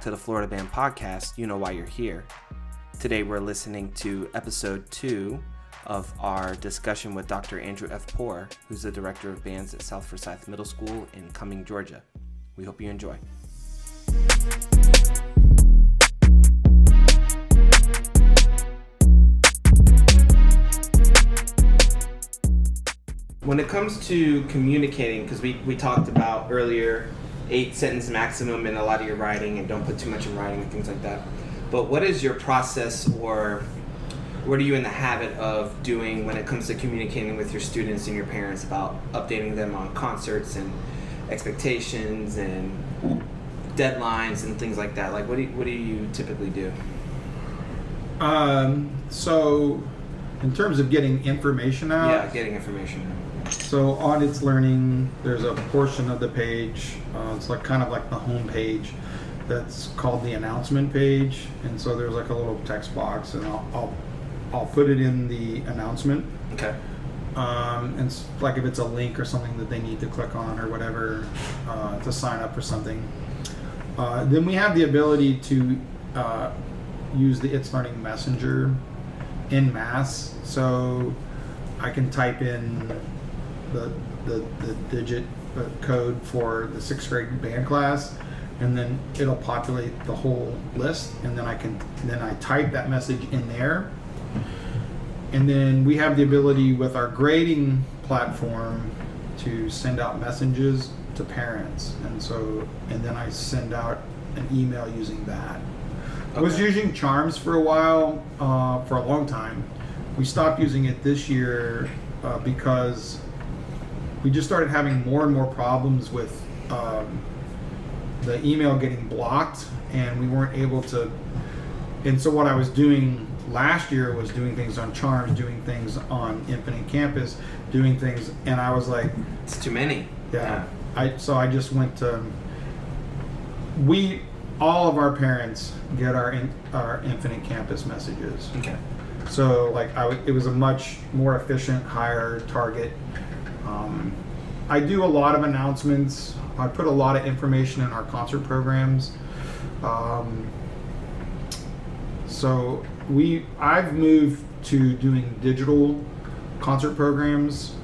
to the Florida Band Podcast, you know why you're here. Today we're listening to episode 2 of our discussion with Dr. Andrew F. Poore, who's the director of bands at South Forsyth Middle School in Cumming, Georgia. We hope you enjoy. When it comes to communicating, because we talked about earlier 8-sentence maximum in a lot of your writing and don't put too much in writing and things like that. But what is your process, or what are you in the habit of doing when it comes to communicating with your students and your parents about updating them on concerts and expectations and deadlines and things like that? Like, what do you typically do? So in terms of getting information out. Yeah, getting information out. So on It's Learning, there's a portion of the page, it's like kind of like the home page, that's called the announcement page. And so there's like a little text box, and I'll put it in the announcement. Okay. And it's like if it's a link or something that they need to click on or whatever to sign up for something. Then we have the ability to use the It's Learning Messenger en masse. So I can type in the digit code for the 6th grade band class, and then it'll populate the whole list, and then I type that message in there. And then we have the ability with our grading platform to send out messages to parents, and then I send out an email using that. Okay. I was using Charms for a while, for a long time. We stopped using it this year because we just started having more and more problems with the email getting blocked, and we weren't able to. And so what I was doing last year was doing things on Charms, doing things on Infinite Campus, doing things, and I was like, it's too many. Yeah. So I just went to. All of our parents get our Infinite Campus messages. Okay. So it was a much more efficient, higher target. I do a lot of announcements. I put a lot of information in our concert programs. So I've moved to doing digital concert programs.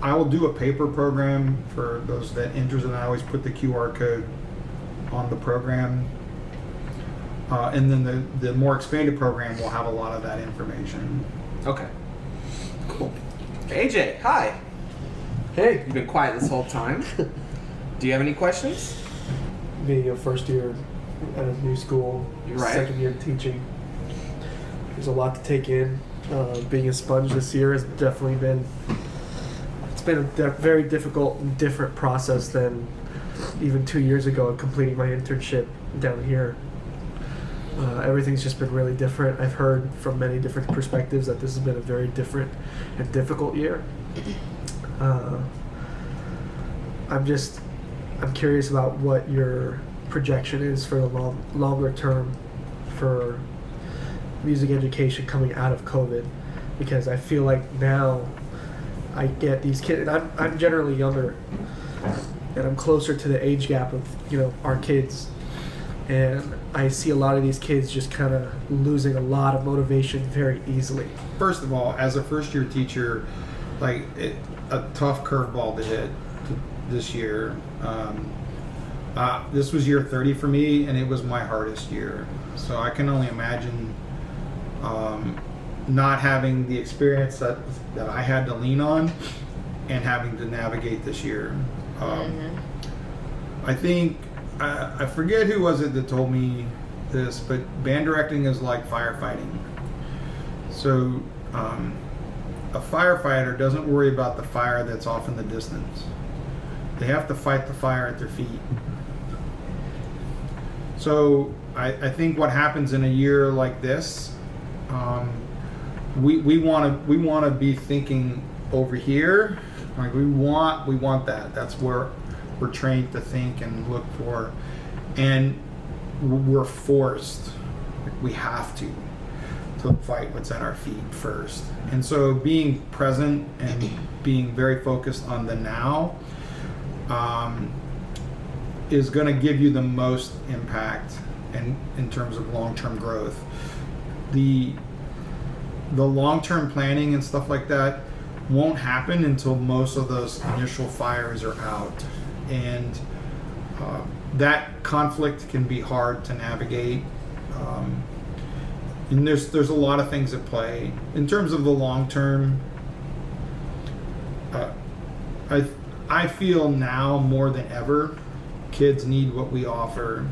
I will do a paper program for those that interested, and I always put the QR code on the program. And then the more expanded program will have a lot of that information. Okay. Cool. AJ, hi. Hey. You've been quiet this whole time. Do you have any questions? Being a first year at a new school, right. Second year teaching, there's a lot to take in. Being a sponge this year has definitely been a very difficult and different process than even 2 years ago completing my internship down here. Everything's just been really different. I've heard from many different perspectives that this has been a very different and difficult year. I'm curious about what your projection is for the longer term for music education coming out of COVID, because I feel like now I get these kids, and I'm generally younger, and I'm closer to the age gap of our kids, and I see a lot of these kids just kind of losing a lot of motivation very easily. First of all, as a first year teacher, a tough curveball to hit this year. This was year 30 for me, and it was my hardest year. So I can only imagine not having the experience that I had to lean on and having to navigate this year. I think, I forget who was it that told me this, but band directing is like firefighting. So a firefighter doesn't worry about the fire that's off in the distance. They have to fight the fire at their feet. So I think what happens in a year like this, we want to be thinking over here. Like we want that. That's where we're trained to think and look for, and we're forced. We have to fight what's at our feet first. And so being present and being very focused on the now, is going to give you the most impact and in terms of long-term growth. The long-term planning and stuff like that won't happen until most of those initial fires are out, and that conflict can be hard to navigate. And there's a lot of things at play in terms of the long term. I feel now more than ever, kids need what we offer.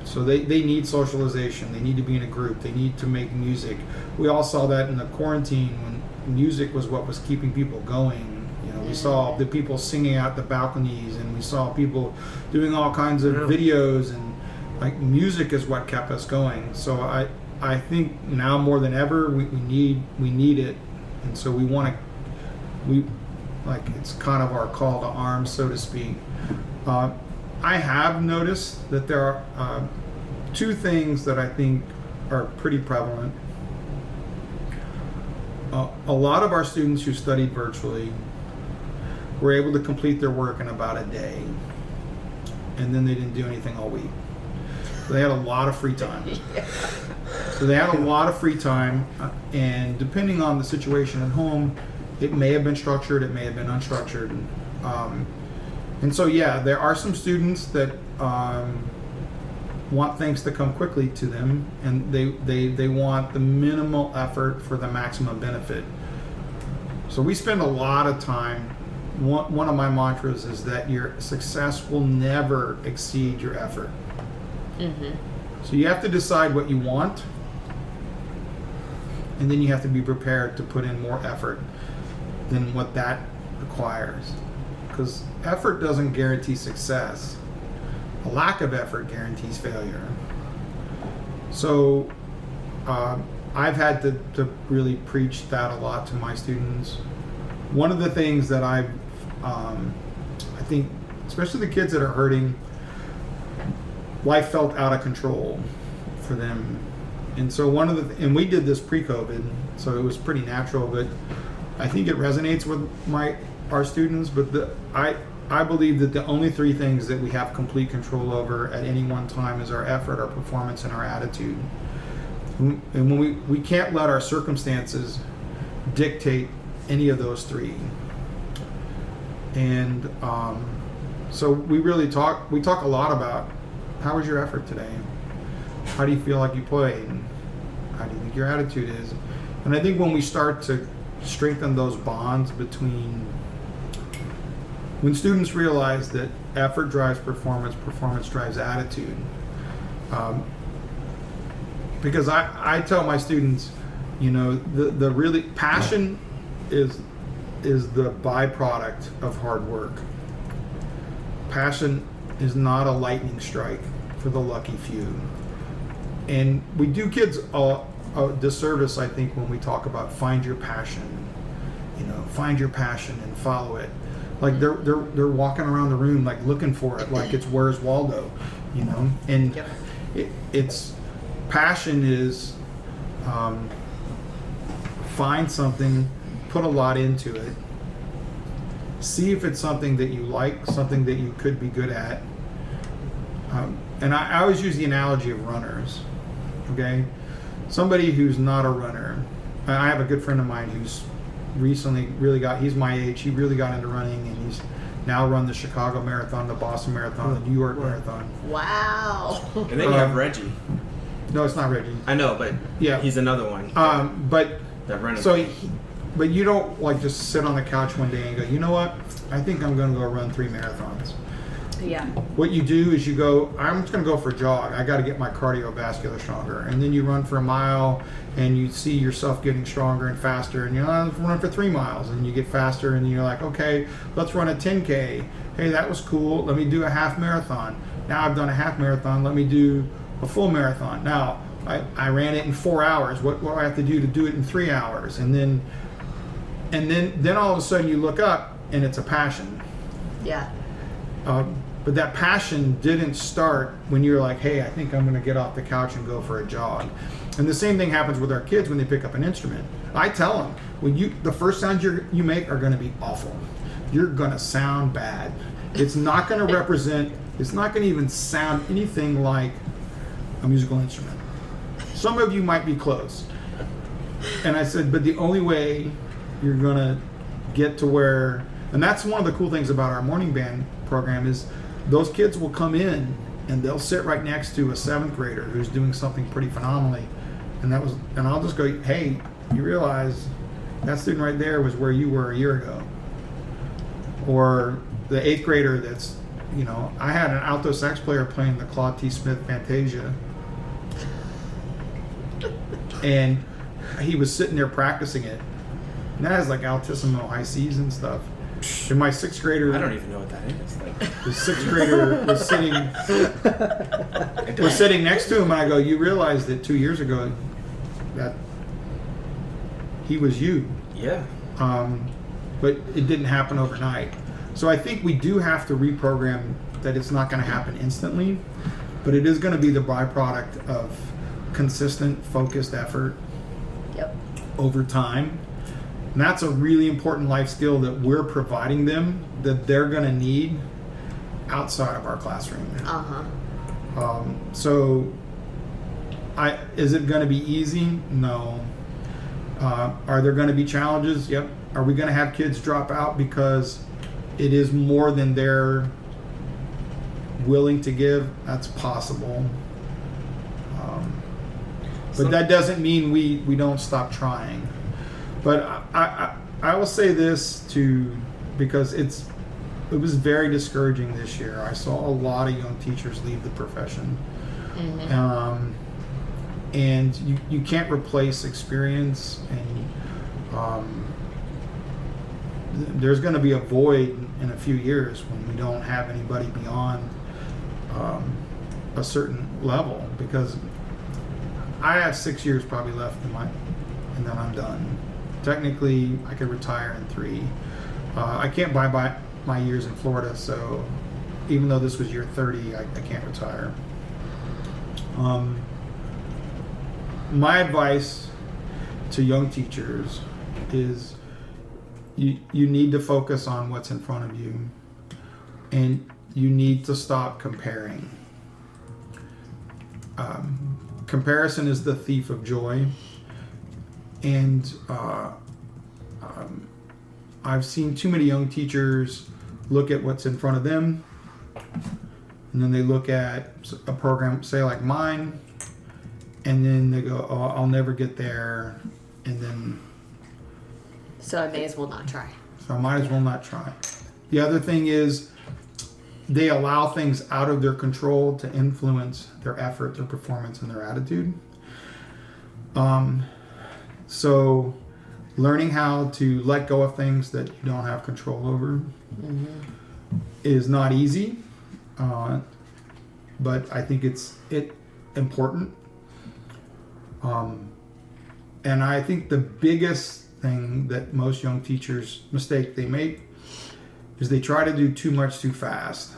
So they need socialization. They need to be in a group. They need to make music. We all saw that in the quarantine when music was what was keeping people going. You know, we saw the people singing out the balconies, and we saw people doing all kinds of videos, and like music is what kept us going. So I think now more than ever we need it, and so it's kind of our call to arms, so to speak. I have noticed that there are two things that I think are pretty prevalent. A lot of our students who studied virtually were able to complete their work in about a day, and then they didn't do anything all week. So they had a lot of free time. And depending on the situation at home, it may have been structured, it may have been unstructured. And so, yeah, there are some students that want things to come quickly to them, and they want the minimal effort for the maximum benefit. So we spend a lot of time. One of my mantras is that your success will never exceed your effort. Mm-hmm. So you have to decide what you want, and then you have to be prepared to put in more effort than what that requires. Because effort doesn't guarantee success. A lack of effort guarantees failure. So I've had to really preach that a lot to my students. One of the things that I think, especially the kids that are hurting, life felt out of control for them. And so and we did this pre-COVID, so it was pretty natural, but I think it resonates with our students. But I believe that the only three things that we have complete control over at any one time is our effort, our performance, and our attitude. And when we can't let our circumstances dictate any of those three. And so we talk a lot about, how was your effort today? How do you feel like you played? How do you think your attitude is? And I think when we start to strengthen those bonds when students realize that effort drives performance, performance drives attitude. Because I tell my students, the really passion is the byproduct of hard work. Passion is not a lightning strike for the lucky few. And we do kids a disservice, I think, when we talk about find your passion. Find your passion and follow it. Like they're walking around the room like looking for it, like it's Where's Waldo, And it's passion is find something, put a lot into it, see if it's something that you like, something that you could be good at. And I always use the analogy of runners. Okay, somebody who's not a runner. I have a good friend of mine who's recently he's my age, he really got into running, and he's now run the Chicago Marathon, the Boston Marathon, the New York Marathon. Wow. And then you have Reggie. No, it's not Reggie. I know, but yeah, he's another one. But that running. So, but you don't just sit on the couch one day and go, you know what? I think I'm going to go run 3 marathons. Yeah. What you do is you go, I'm just going to go for a jog. I got to get my cardiovascular stronger. And then you run for a mile, and you see yourself getting stronger and faster. And let's run for 3 miles, and you get faster. And you're like, okay, let's run a 10K. Hey, that was cool. Let me do a half marathon. Now I've done a half marathon. Let me do a full marathon. Now I ran it in 4 hours. What do I have to do it in 3 hours? And then all of a sudden you look up, and it's a passion. Yeah. But that passion didn't start when you're like, hey, I think I'm going to get off the couch and go for a jog. And the same thing happens with our kids when they pick up an instrument. I tell them, the first sounds you make are going to be awful. You're going to sound bad. It's not going to represent, it's not going to even sound anything like a musical instrument. Some of you might be close. And I said, but the only way you're going to get to where, and that's one of the cool things about our morning band program is those kids will come in and they'll sit right next to a 7th grader who's doing something pretty phenomenally. And I'll just go, hey, you realize that student right there was where you were a year ago. Or the 8th grader that's, I had an alto sax player playing the Claude T. Smith Fantasia. And he was sitting there practicing it. And that has like altissimo high C's and stuff. And my 6th grader, I don't even know what that is. the 6th grader was sitting next to him, and I go, you realize that 2 years ago that he was you. Yeah. But it didn't happen overnight. So I think we do have to reprogram that it's not going to happen instantly, but it is going to be the byproduct of consistent, focused effort over time. And that's a really important life skill that we're providing them that they're going to need outside of our classroom. So is it going to be easy? No. Are there going to be challenges? Yep. Are we going to have kids drop out because it is more than they're willing to give? That's possible. But that doesn't mean we don't stop trying. But I will say this too, because it was very discouraging this year. I saw a lot of young teachers leave the profession. And you can't replace experience, and there's going to be a void in a few years when we don't have anybody beyond a certain level, because I have 6 years probably left and then I'm done. Technically, I could retire in 3. I can't buy my years in Florida, so even though this was year 30, I can't retire. My advice to young teachers is you need to focus on what's in front of you, and you need to stop comparing. Comparison is the thief of joy, and I've seen too many young teachers look at what's in front of them, and then they look at a program, say like mine, and then they go, oh, I'll never get there, and then So I may as well not try. so I might as well not try. The other thing is they allow things out of their control to influence their effort, their performance, and their attitude. So learning how to let go of things that you don't have control over is not easy, but I think it's important. And I think the biggest thing that most young teachers mistake they make is they try to do too much too fast.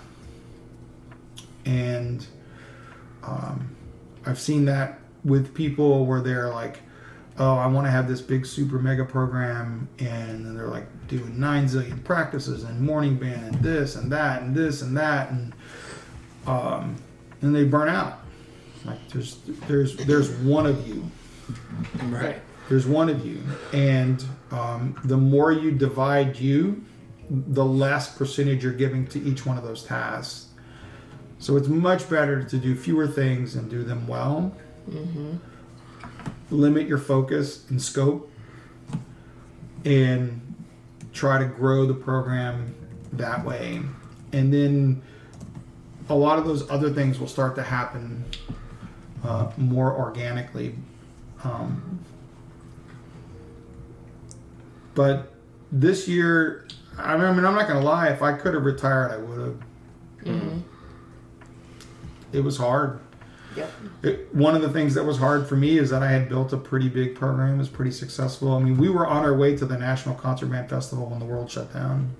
And I've seen that with people where they're like, oh, I want to have this big super mega program, and then they're like doing 9 zillion practices and morning band and this and that and this and that, and they burn out. Like there's one of you. Right. There's one of you, and the more you divide you, the less percentage you're giving to each one of those tasks. So it's much better to do fewer things and do them well. Limit your focus and scope, and try to grow the program that way. And then a lot of those other things will start to happen more organically. But this year, I mean, I'm not going to lie, if I could have retired, I would have. It was hard. Yep. One of the things that was hard for me is that I had built a pretty big program. It was pretty successful. I mean, we were on our way to the National Concert Band Festival when the world shut down.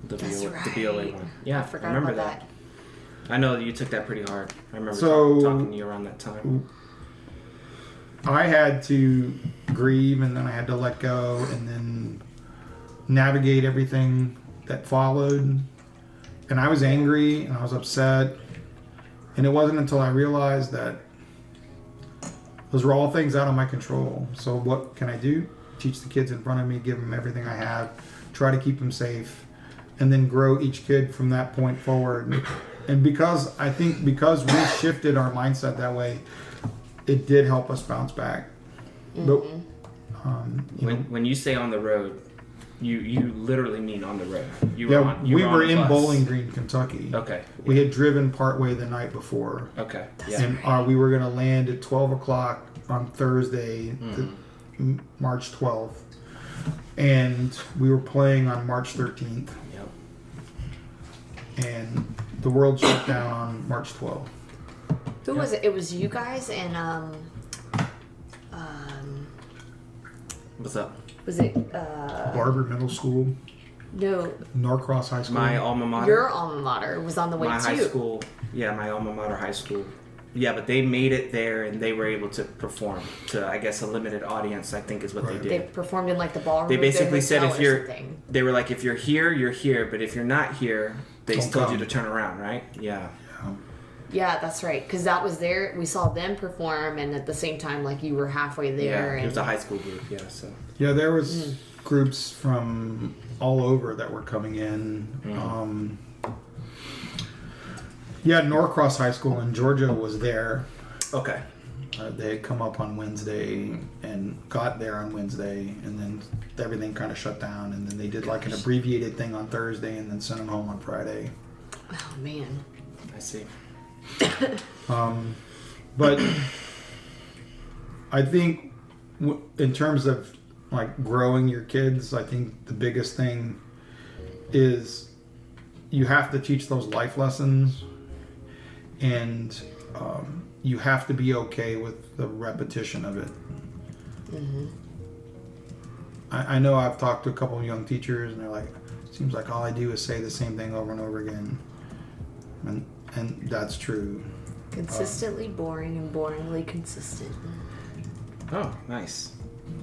The That's right. BOA one. Yeah, I forgot remember about that. I know you took that pretty hard. I remember So- talking to you around that time. I had to grieve, and then I had to let go, and then navigate everything that followed. and I was angry and I was upset, and it wasn't until I realized that those were all things out of my control. So what can I do? Teach the kids in front of me, give them everything I have, try to keep them safe, and then grow each kid from that point forward. And because we shifted our mindset that way, it did help us bounce back. But when you say on the road, you literally mean on the road. We were in Bowling Green, Kentucky. Okay. We had driven partway the night before. Okay. Yeah. And we were going to land at 12 o'clock on Thursday, March 12th. And we were playing on March 13th. Yep. And the world shut down on March 12th. Who was it? It was you guys and What's up? was it Barber Middle School, no, Norcross High School. My alma mater. your alma mater was on the way my too. high school. Yeah, my alma mater high school. Yeah, but they made it there and they were able to perform to, I guess, a limited audience, I think is what Right. they They did. performed in like the ballroom. They of their basically said hotel if or you're, something. they were like, if you're here, you're here. But if you're not here, they Don't told you come. to turn around, right? Yeah. Yeah, that's right. Because that was there. We saw them perform, and at the same time, like you were halfway there. Yeah, and it was a high school group, yeah, so. Yeah, there was groups from all over that were coming in. Norcross High School in Georgia was there. Okay. They had come up on Wednesday and got there on Wednesday, and then everything kind of shut down, and then they did like an abbreviated thing on Thursday and then sent them home on Friday. Oh man. I see. But I think in terms of like growing your kids, I think the biggest thing is you have to teach those life lessons, and you have to be okay with the repetition of it. I know I've talked to a couple of young teachers, and they're like, it seems like all I do is say the same thing over and over again. And that's true. Consistently boring and boringly consistent. Oh, nice.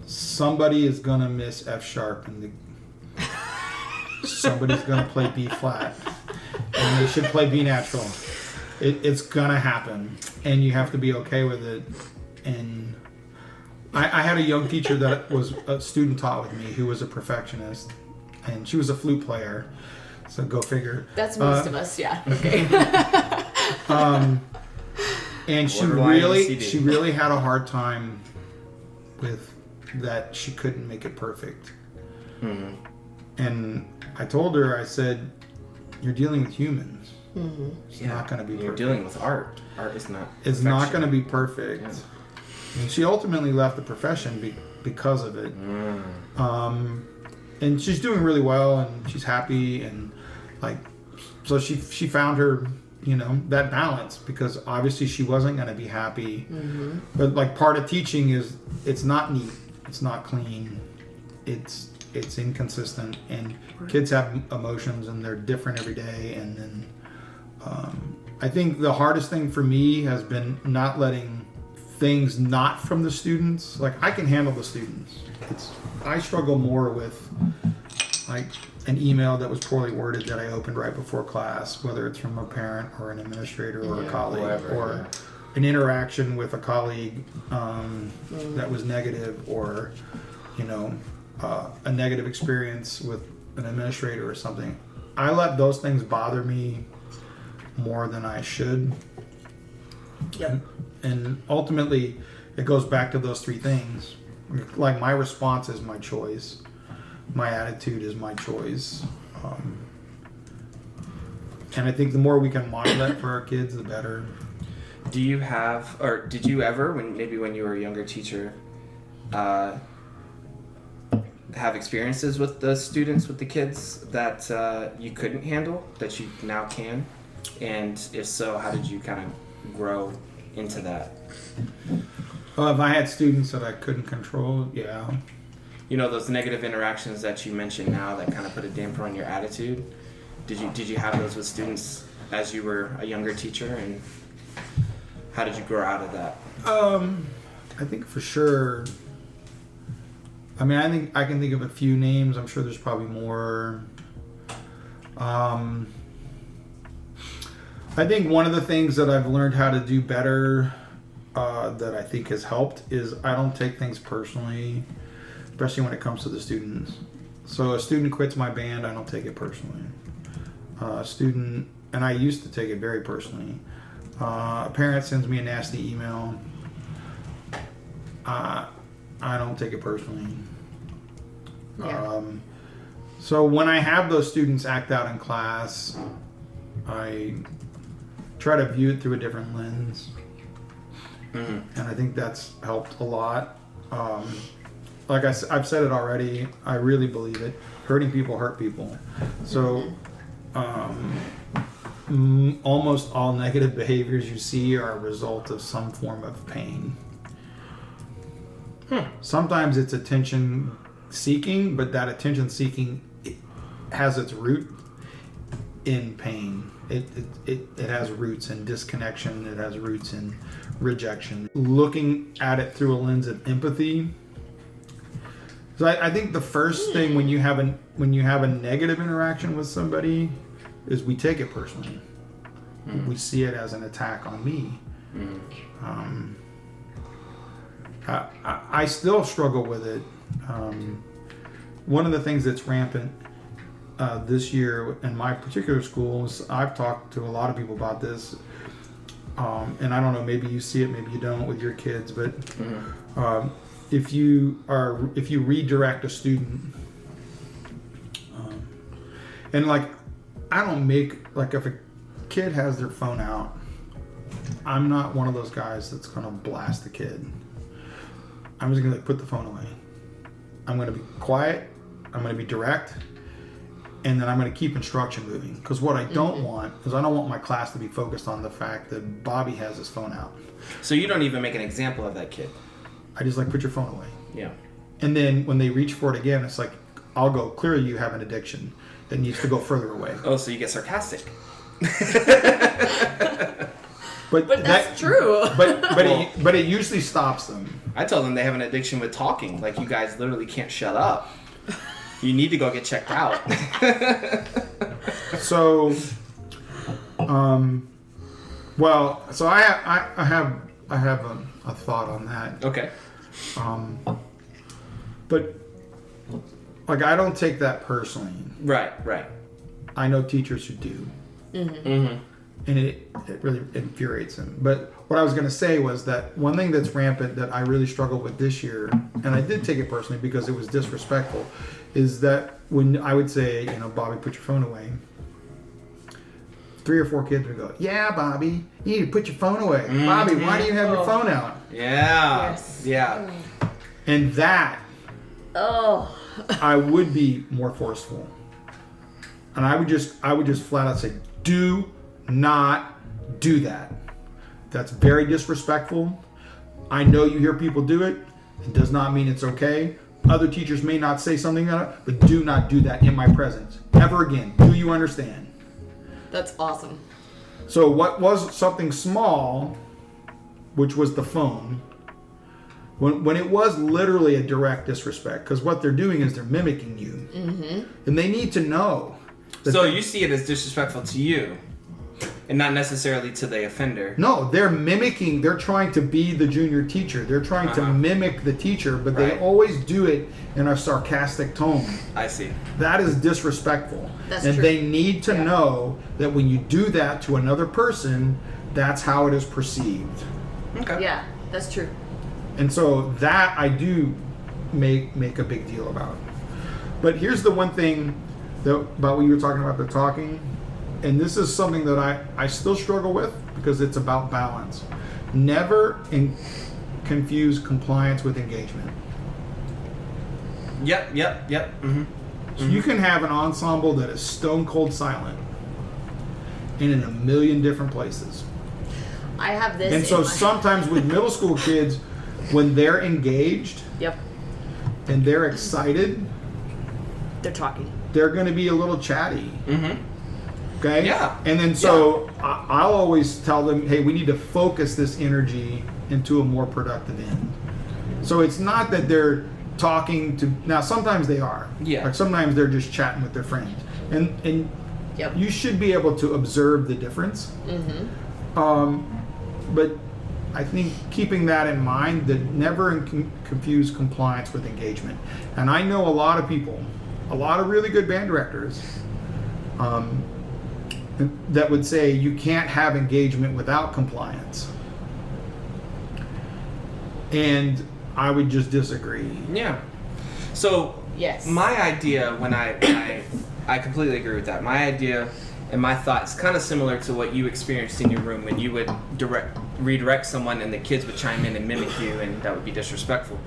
Somebody is gonna miss F sharp, and somebody's gonna play B flat, and they should play B natural. It's gonna happen, and you have to be okay with it. And I had a young teacher that was a student taught with me who was a perfectionist, and she was a flute player. So go figure. That's most of us, yeah. Okay. And she Borderline OCD. really had a hard time with that. She couldn't make it perfect. And I told her, I said, "You're dealing with humans. It's not going to be You're perfect. dealing with art. Art is not It's not going to be perfect." Yeah. And she ultimately left the profession because of it. And she's doing really well, and she's happy, and so she found her, that balance, because obviously she wasn't going to be happy. But like part of teaching is it's not neat, it's not clean, it's inconsistent, and kids have emotions and they're different every day. And then I think the hardest thing for me has been not letting things not from the students, like I can handle the students. I struggle more with like an email that was poorly worded that I opened right before class, whether it's from a parent or an administrator or a colleague, or an interaction with a colleague that was negative, or a negative experience with an administrator or something. I let those things bother me more than I should. Yep. And ultimately, it goes back to those three things. Like, my response is my choice. My attitude is my choice. And I think the more we can model that for our kids, the better. Do you have, or did you ever, when you were a younger teacher, have experiences with the students, with the kids that you couldn't handle, that you now can? And if so, how did you kind of grow into that? If I had students that I couldn't control, yeah. Those negative interactions that you mentioned now that kind of put a damper on your attitude. Did you have those with students as you were a younger teacher, and how did you grow out of that? I think for sure. I mean, I think I can think of a few names. I'm sure there's probably more. I think one of the things that I've learned how to do better that I think has helped is I don't take things personally, especially when it comes to the students. So a student quits my band, I don't take it personally. A student, and I used to take it very personally. A parent sends me a nasty email. I don't take it personally. Yeah. So when I have those students act out in class, I try to view it through a different lens. And I think that's helped a lot. Like I've said it already, I really believe it. Hurting people hurt people. So almost all negative behaviors you see are a result of some form of pain. Sometimes it's attention seeking, but that attention seeking has its root in pain. It has roots in disconnection. It has roots in rejection. Looking at it through a lens of empathy. So I think the first thing when you have a negative interaction with somebody is we take it personally. We see it as an attack on me. I still struggle with it. One of the things that's rampant this year in my particular schools, I've talked to a lot of people about this, and I don't know, maybe you see it, maybe you don't with your kids, but if you redirect a student, and like I don't make, like if a kid has their phone out, I'm not one of those guys that's gonna blast the kid. I'm just gonna put the phone away. I'm gonna be quiet. I'm gonna be direct, and then I'm gonna keep instruction moving. Because what I don't want is I don't want my class to be focused on the fact that Bobby has his phone out. So you don't even make an example of that kid. I just like put your phone away. Yeah. And then when they reach for it again, it's like I'll go. Clearly, you have an addiction that needs to go further away. Oh, so you get sarcastic. But that's true. But it usually stops them. I tell them they have an addiction with talking. Like, you guys literally can't shut up. You need to go get checked out. So, so I have a thought on that. Okay. But like I don't take that personally. Right. I know teachers who do. And it really infuriates them. But what I was going to say was that one thing that's rampant that I really struggled with this year, and I did take it personally because it was disrespectful, is that when I would say, Bobby, put your phone away, 3 or 4 kids would go, yeah, Bobby, you need to put your phone away. Bobby, why do you have your phone out? Yeah. Yes. Yeah. And that, I would be more forceful. And I would just flat out say, do not do that. That's very disrespectful. I know you hear people do it. It does not mean it's okay. Other teachers may not say something like that, but do not do that in my presence. Ever again. Do you understand? That's awesome. So what was something small, which was the phone, when it was literally a direct disrespect, because what they're doing is they're mimicking you. And they need to know. So you see it as disrespectful to you, and not necessarily to the offender. No, they're mimicking. They're trying to be the junior teacher. They're trying to mimic the teacher, but they always do it in a sarcastic tone. I see. That is disrespectful. That's and true. they need to know that when you do that to another person, that's how it is perceived. Okay. Yeah, that's true. And so that I do make a big deal about. But here's the one thing about what you were talking about, the talking. And this is something that I still struggle with because it's about balance. Never confuse compliance with engagement. Yep. So you can have an ensemble that is stone cold silent and in a million different places. I have this. And so sometimes with middle school kids, when they're engaged and they're excited, they're talking. they're going to be a little chatty. Okay? Yeah. And then so I'll always tell them, hey, we need to focus this energy into a more productive end. So it's not that they're talking to, now sometimes they are. Yeah. Like sometimes they're just chatting with their friends. And Yep. you should be able to observe the difference. But I think keeping that in mind, that never confuse compliance with engagement. And I know a lot of people, a lot of really good band directors, that would say you can't have engagement without compliance. And I would just disagree. Yeah. So Yes. my idea, when I completely agree with that. My idea and my thought is kind of similar to what you experienced in your room when you would redirect someone and the kids would chime in and mimic you, and that would be disrespectful.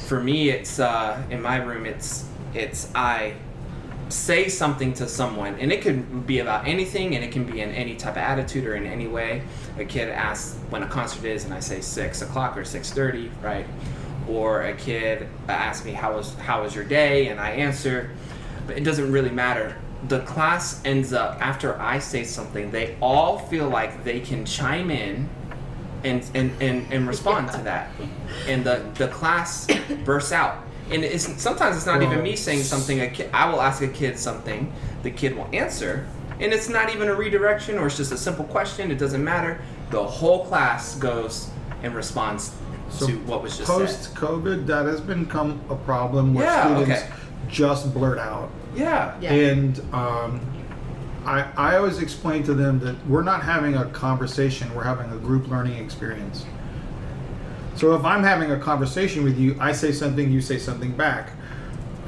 For me, it's in my room. It's I say something to someone, and it could be about anything, and it can be in any type of attitude or in any way. A kid asks when a concert is, and I say 6 o'clock or 6:30, right? Or a kid asks me how was your day, and I answer, but it doesn't really matter. The class ends up, after I say something, they all feel like they can chime in and respond to that, and the class bursts out. And sometimes it's not even me saying something. I will ask a kid something, the kid will answer, and it's not even a redirection, or it's just a simple question. It doesn't matter. The whole class goes and responds to what was just said. Post-COVID, that has become a problem where Yeah, students okay. just blurt out. Yeah. Yeah. And I always explain to them that we're not having a conversation, we're having a group learning experience. So if I'm having a conversation with you, I say something, you say something back.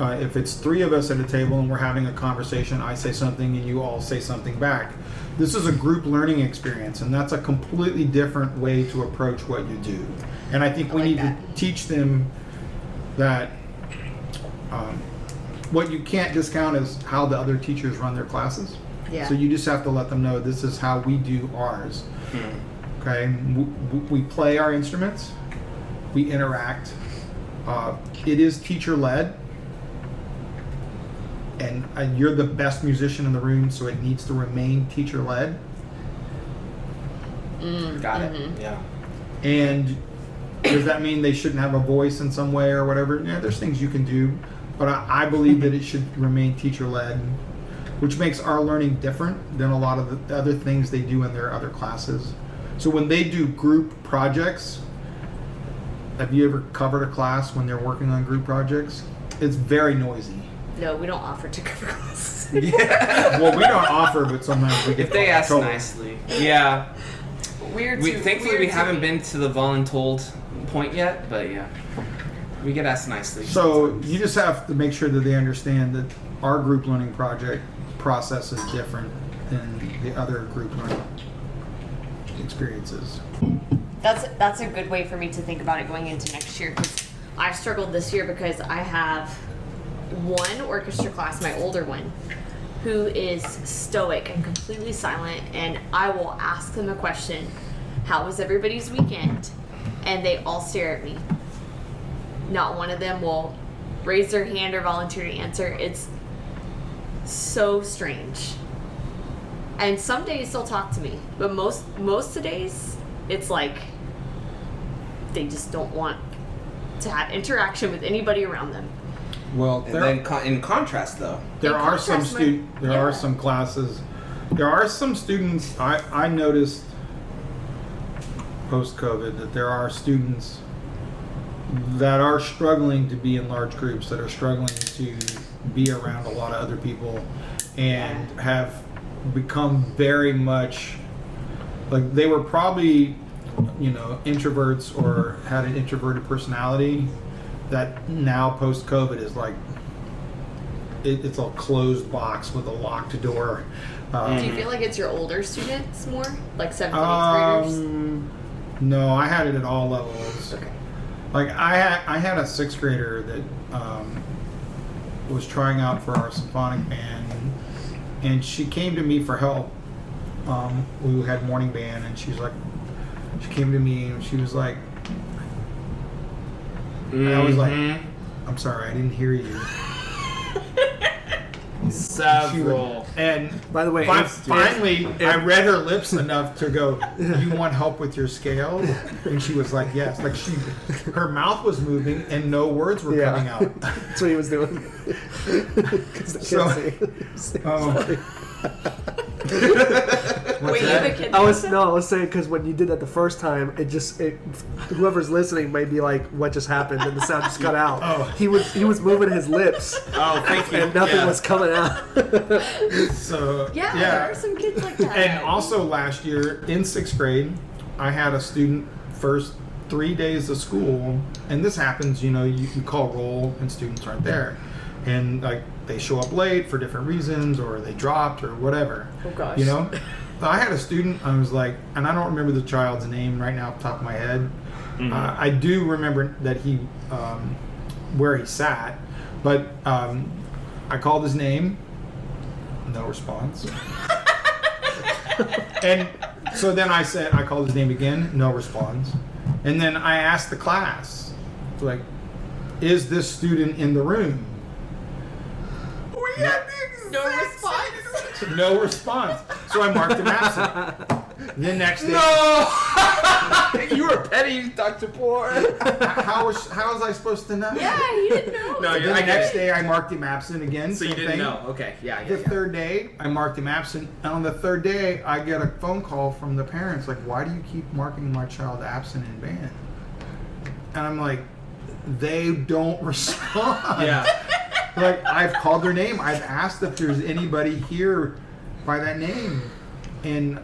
If it's 3 of us at a table and we're having a conversation, I say something and you all say something back. This is a group learning experience, and that's a completely different way to approach what you do. And I think we need to teach them that what you can't discount is how the other teachers run their classes. Yeah. So you just have to let them know this is how we do ours. Okay, we play our instruments, we interact. It is teacher-led, and you're the best musician in the room, so it needs to remain teacher-led. Got it. Yeah. And does that mean they shouldn't have a voice in some way or whatever? Yeah, there's things you can do, but I believe that it should remain teacher-led, which makes our learning different than a lot of the other things they do in their other classes. So when they do group projects, have you ever covered a class when they're working on group projects? It's very noisy. No, we don't offer to cover classes. Yeah. Well, we don't offer, but sometimes we get If they in ask trouble. nicely. Yeah. Thankfully, we haven't been to the voluntold point yet, but yeah. We get asked nicely. So you just have to make sure that they understand that our group learning project process is different than the other group learning experiences. That's a good way for me to think about it going into next year. 'Cause I've struggled this year because I have one orchestra class, my older one, who is stoic and completely silent, and I will ask them a question, how was everybody's weekend? And they all stare at me. Not one of them will raise their hand or volunteer to answer. It's so strange. And some days they'll talk to me, but most of the days it's like they just don't want to have interaction with anybody around them. Well, And then in contrast, though, there In are some contrast, there are some classes. There are some students I noticed post-COVID that there are students that are struggling to be in large groups, that are struggling to be around a lot of other people, and have become very much like they were probably, introverts or had an introverted personality that now post-COVID is like it's a closed box with a locked door. Do you feel like it's your older students more, like 7th and 8th graders? No, I had it at all levels. Okay. Like I had a 6th grader that was trying out for our symphonic band, and she came to me for help. We had morning band, and she came to me and she was like, and I was like, I'm sorry, I didn't hear you. several. And By the way, finally, I read her lips enough to go, "You want help with your scales?" And she was like, "Yes." Like her mouth was moving and no words were coming out. That's what he was doing. 'Cause the So, kids see. Wait, you have a kid? I was saying because when you did that the first time, whoever's listening may be like, "What just happened?" and the sound just cut out. Oh. He was moving his lips, Oh, thank you. and nothing Yeah. was coming out. So Yeah, there are some kids like that. And also last year in 6th grade, I had a student first 3 days of school, and this happens, you call roll and students aren't there. And like they show up late for different reasons, or they dropped or whatever. Oh gosh. I had a student, I was like, and I don't remember the child's name right now off the top of my head. Mm-hmm. I do remember that he, where he sat, but I called his name, no response. And so then I called his name again, no response. And then I asked the class, like, is this student in the room? We had the No exact response. same- No response. So I marked him absent. The next day, No! You were petty, Dr. Poor. how was I supposed to know? Yeah, you didn't know. No, Then I the get next it. day I marked him absent again. So you same didn't thing. know. Okay, yeah, The third day, I marked him absent, and on the third day, I get a phone call from the parents, like, why do you keep marking my child absent in band? And I'm like, they don't respond. Yeah. Like, I've called their name, I've asked if there's anybody here by that name, and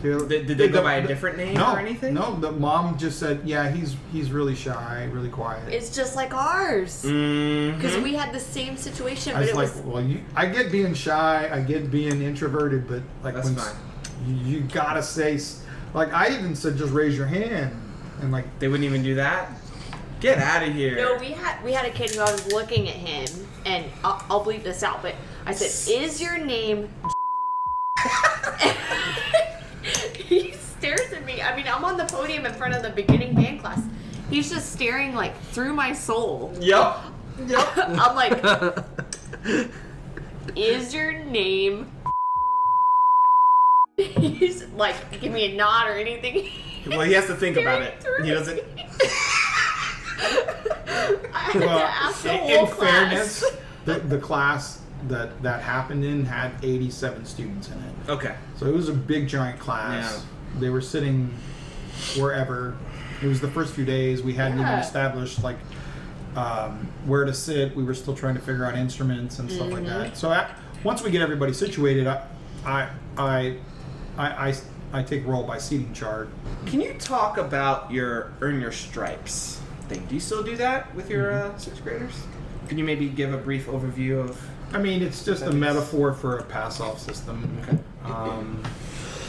Did they go by a different name or anything? No, the mom just said, yeah, he's really shy, really quiet. It's just like ours. Mm-hmm. Because we had the same situation, I but was it like, was. well, I get being shy, I get being introverted, but like That's fine. You gotta say, like I even said, just raise your hand, and like They wouldn't even do that? Get out of here. No, we had a kid who I was looking at him, and I'll bleep this out, but I said, "Is your name?" He stares at me. I mean, I'm on the podium in front of the beginning band class. He's just staring like through my soul. Yep. I'm like, "Is your name?" He's like, give me a nod or anything. Well, he has to think about it. He doesn't. I had to ask the whole in class. fairness, the class that happened in had 87 students in it. Okay. So it was a big giant class. Yeah. They were sitting wherever. It was the first few days. We hadn't even Yeah. established like where to sit. We were still trying to figure out instruments and stuff like that. So once we get everybody situated, I take roll by seating chart. Can you talk about your earn your stripes thing? Do you still do that with your sixth graders? Can you maybe give a brief overview of? I mean, it's just a That is- metaphor for a pass-off system. Okay.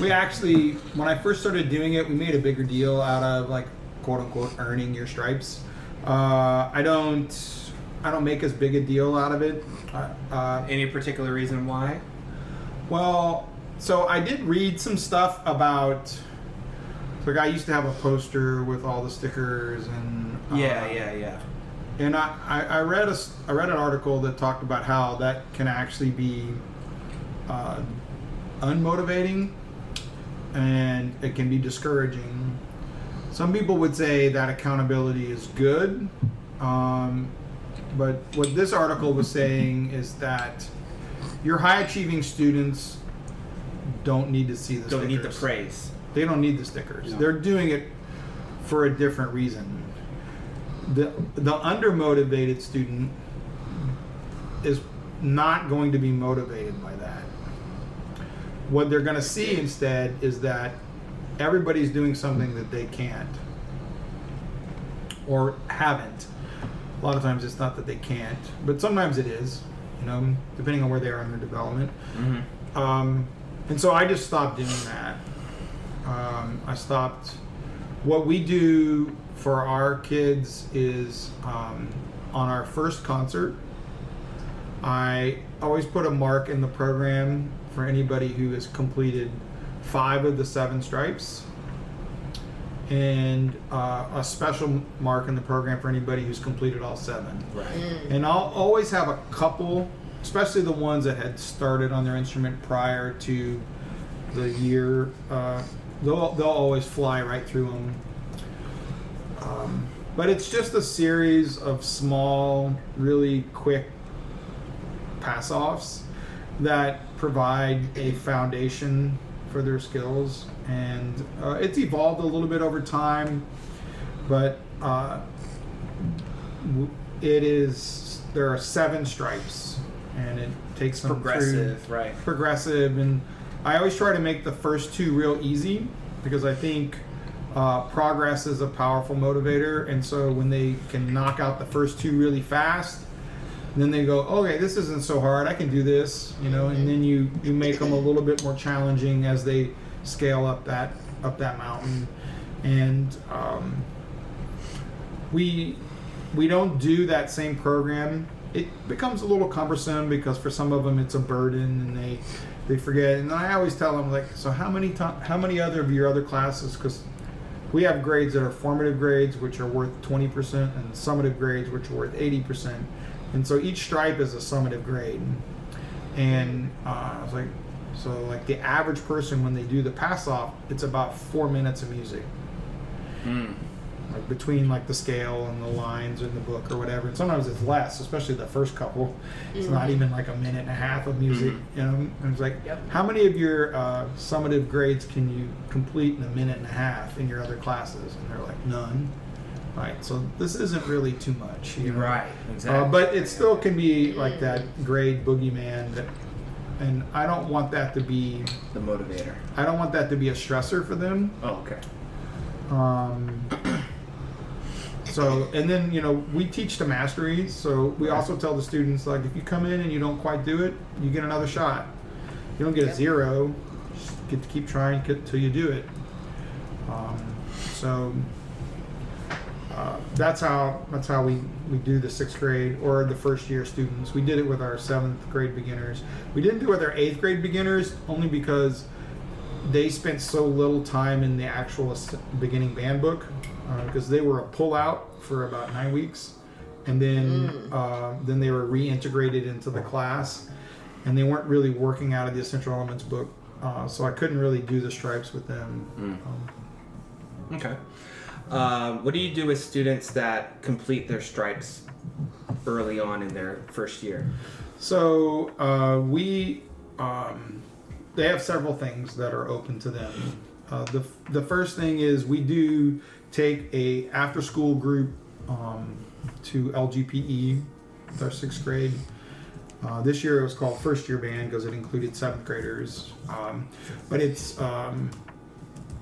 We actually, when I first started doing it, we made a bigger deal out of like quote-unquote earning your stripes. I don't make as big a deal out of it. Any particular reason why? Well, so I did read some stuff about. Like I used to have a poster with all the stickers and. Yeah. And I read an article that talked about how that can actually be unmotivating, and it can be discouraging. Some people would say that accountability is good, but what this article was saying is that your high achieving students don't need to see the Don't stickers. need the praise. They don't need the stickers. No. They're doing it for a different reason. The undermotivated student is not going to be motivated by that. What they're going to see instead is that everybody's doing something that they can't or haven't. A lot of times it's not that they can't, but sometimes it is, depending on where they are in their development. Mm-hmm. And so I just stopped doing that. I stopped. What we do for our kids is on our first concert, I always put a mark in the program for anybody who has completed 5 of the 7 stripes, and a special mark in the program for anybody who's completed all 7. Right. And I'll always have a couple, especially the ones that had started on their instrument prior to the year. They'll always fly right through them. But it's just a series of small, really quick pass-offs. that provide a foundation for their skills, and it's evolved a little bit over time, but there are 7 stripes, and it takes them Progressive, through right? progressive, and I always try to make the first 2 real easy, because I think progress is a powerful motivator, and so when they can knock out the first 2 really fast, then they go, okay, this isn't so hard, I can do this, and then you make them a little bit more challenging as they scale up that mountain. And we don't do that same program. It becomes a little cumbersome because for some of them it's a burden and they forget. And I always tell them, like, so how many other of your other classes, because we have grades that are formative grades, which are worth 20%, and summative grades, which are worth 80%. And so each stripe is a summative grade. And I was like, so like the average person, when they do the pass off, it's about 4 minutes of music. Like between like the scale and the lines in the book or whatever. And sometimes it's less, especially the first couple. It's not even like a minute and a half of music. And it's like, how many of your summative grades can you complete in a minute and a half in your other classes? And they're like, none. Right, so this isn't really too much. Right, exactly. But it still can be like that grade boogeyman, and I don't want that to be The motivator. I don't want that to be a stressor for them. Oh, okay. So, and then, we teach to mastery. So we also tell the students, like, if you come in and you don't quite do it, you get another shot. You don't get a 0. Just get to keep trying till you do it. That's how we do the 6th grade or the first year students. We did it with our 7th grade beginners. We didn't do it with our 8th grade beginners only because they spent so little time in the actual beginning band book, because they were a pullout for about 9 weeks, and then they were reintegrated into the class, and they weren't really working out of the Essential Elements book, so I couldn't really do the stripes with them. Okay. What do you do with students that complete their stripes early on in their first year? So they have several things that are open to them. The first thing is we do take a after school group to LGPE with our 6th grade. This year it was called First Year Band because it included 7th graders. But it's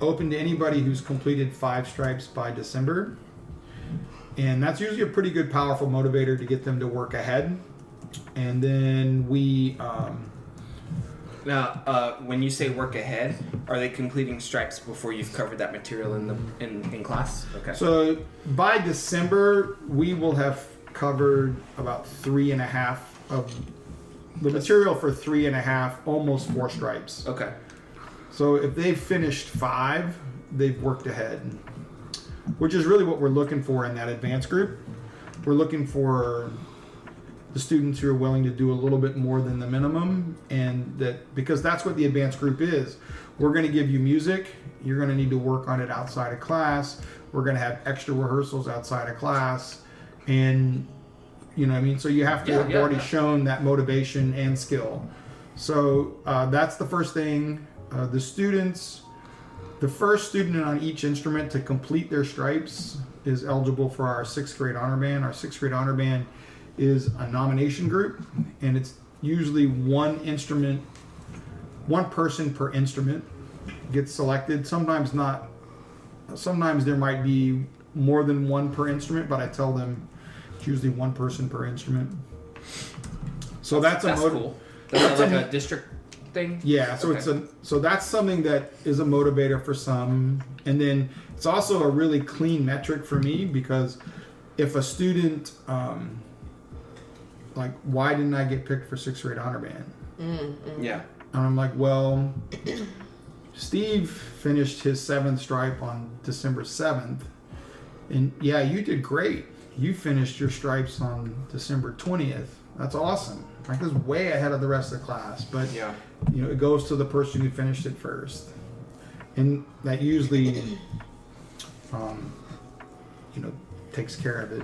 open to anybody who's completed 5 stripes by December. And that's usually a pretty good, powerful motivator to get them to work ahead. And then we... Now, when you say work ahead, are they completing stripes before you've covered that material in class? Okay. So by December, we will have covered about 3.5 of the material for 3.5, almost 4 stripes. Okay. So if they've finished 5, they've worked ahead, which is really what we're looking for in that advanced group. We're looking for the students who are willing to do a little bit more than the minimum, and that because that's what the advanced group is. We're going to give you music. You're going to need to work on it outside of class. We're going to have extra rehearsals outside of class, and so you have to have already shown that motivation and skill. So that's the first thing. The first student on each instrument to complete their stripes is eligible for our 6th grade honor band. Our 6th grade honor band is a nomination group, and it's usually one person per instrument gets selected. Sometimes not. Sometimes there might be more than one per instrument, but I tell them it's usually one person per instrument. So that's cool. That's like a district thing? Yeah, so okay. So that's something that is a motivator for some, and then it's also a really clean metric for me, because if a student like, why didn't I get picked for 6th grade honor band? Mm-hmm. Yeah. And I'm like, well, Steve finished his 7th stripe on December 7th, and yeah, you did great. You finished your stripes on December 20th. That's awesome. Like, it's way ahead of the rest of the class, but yeah. It goes to the person who finished it first, and that usually, takes care of it.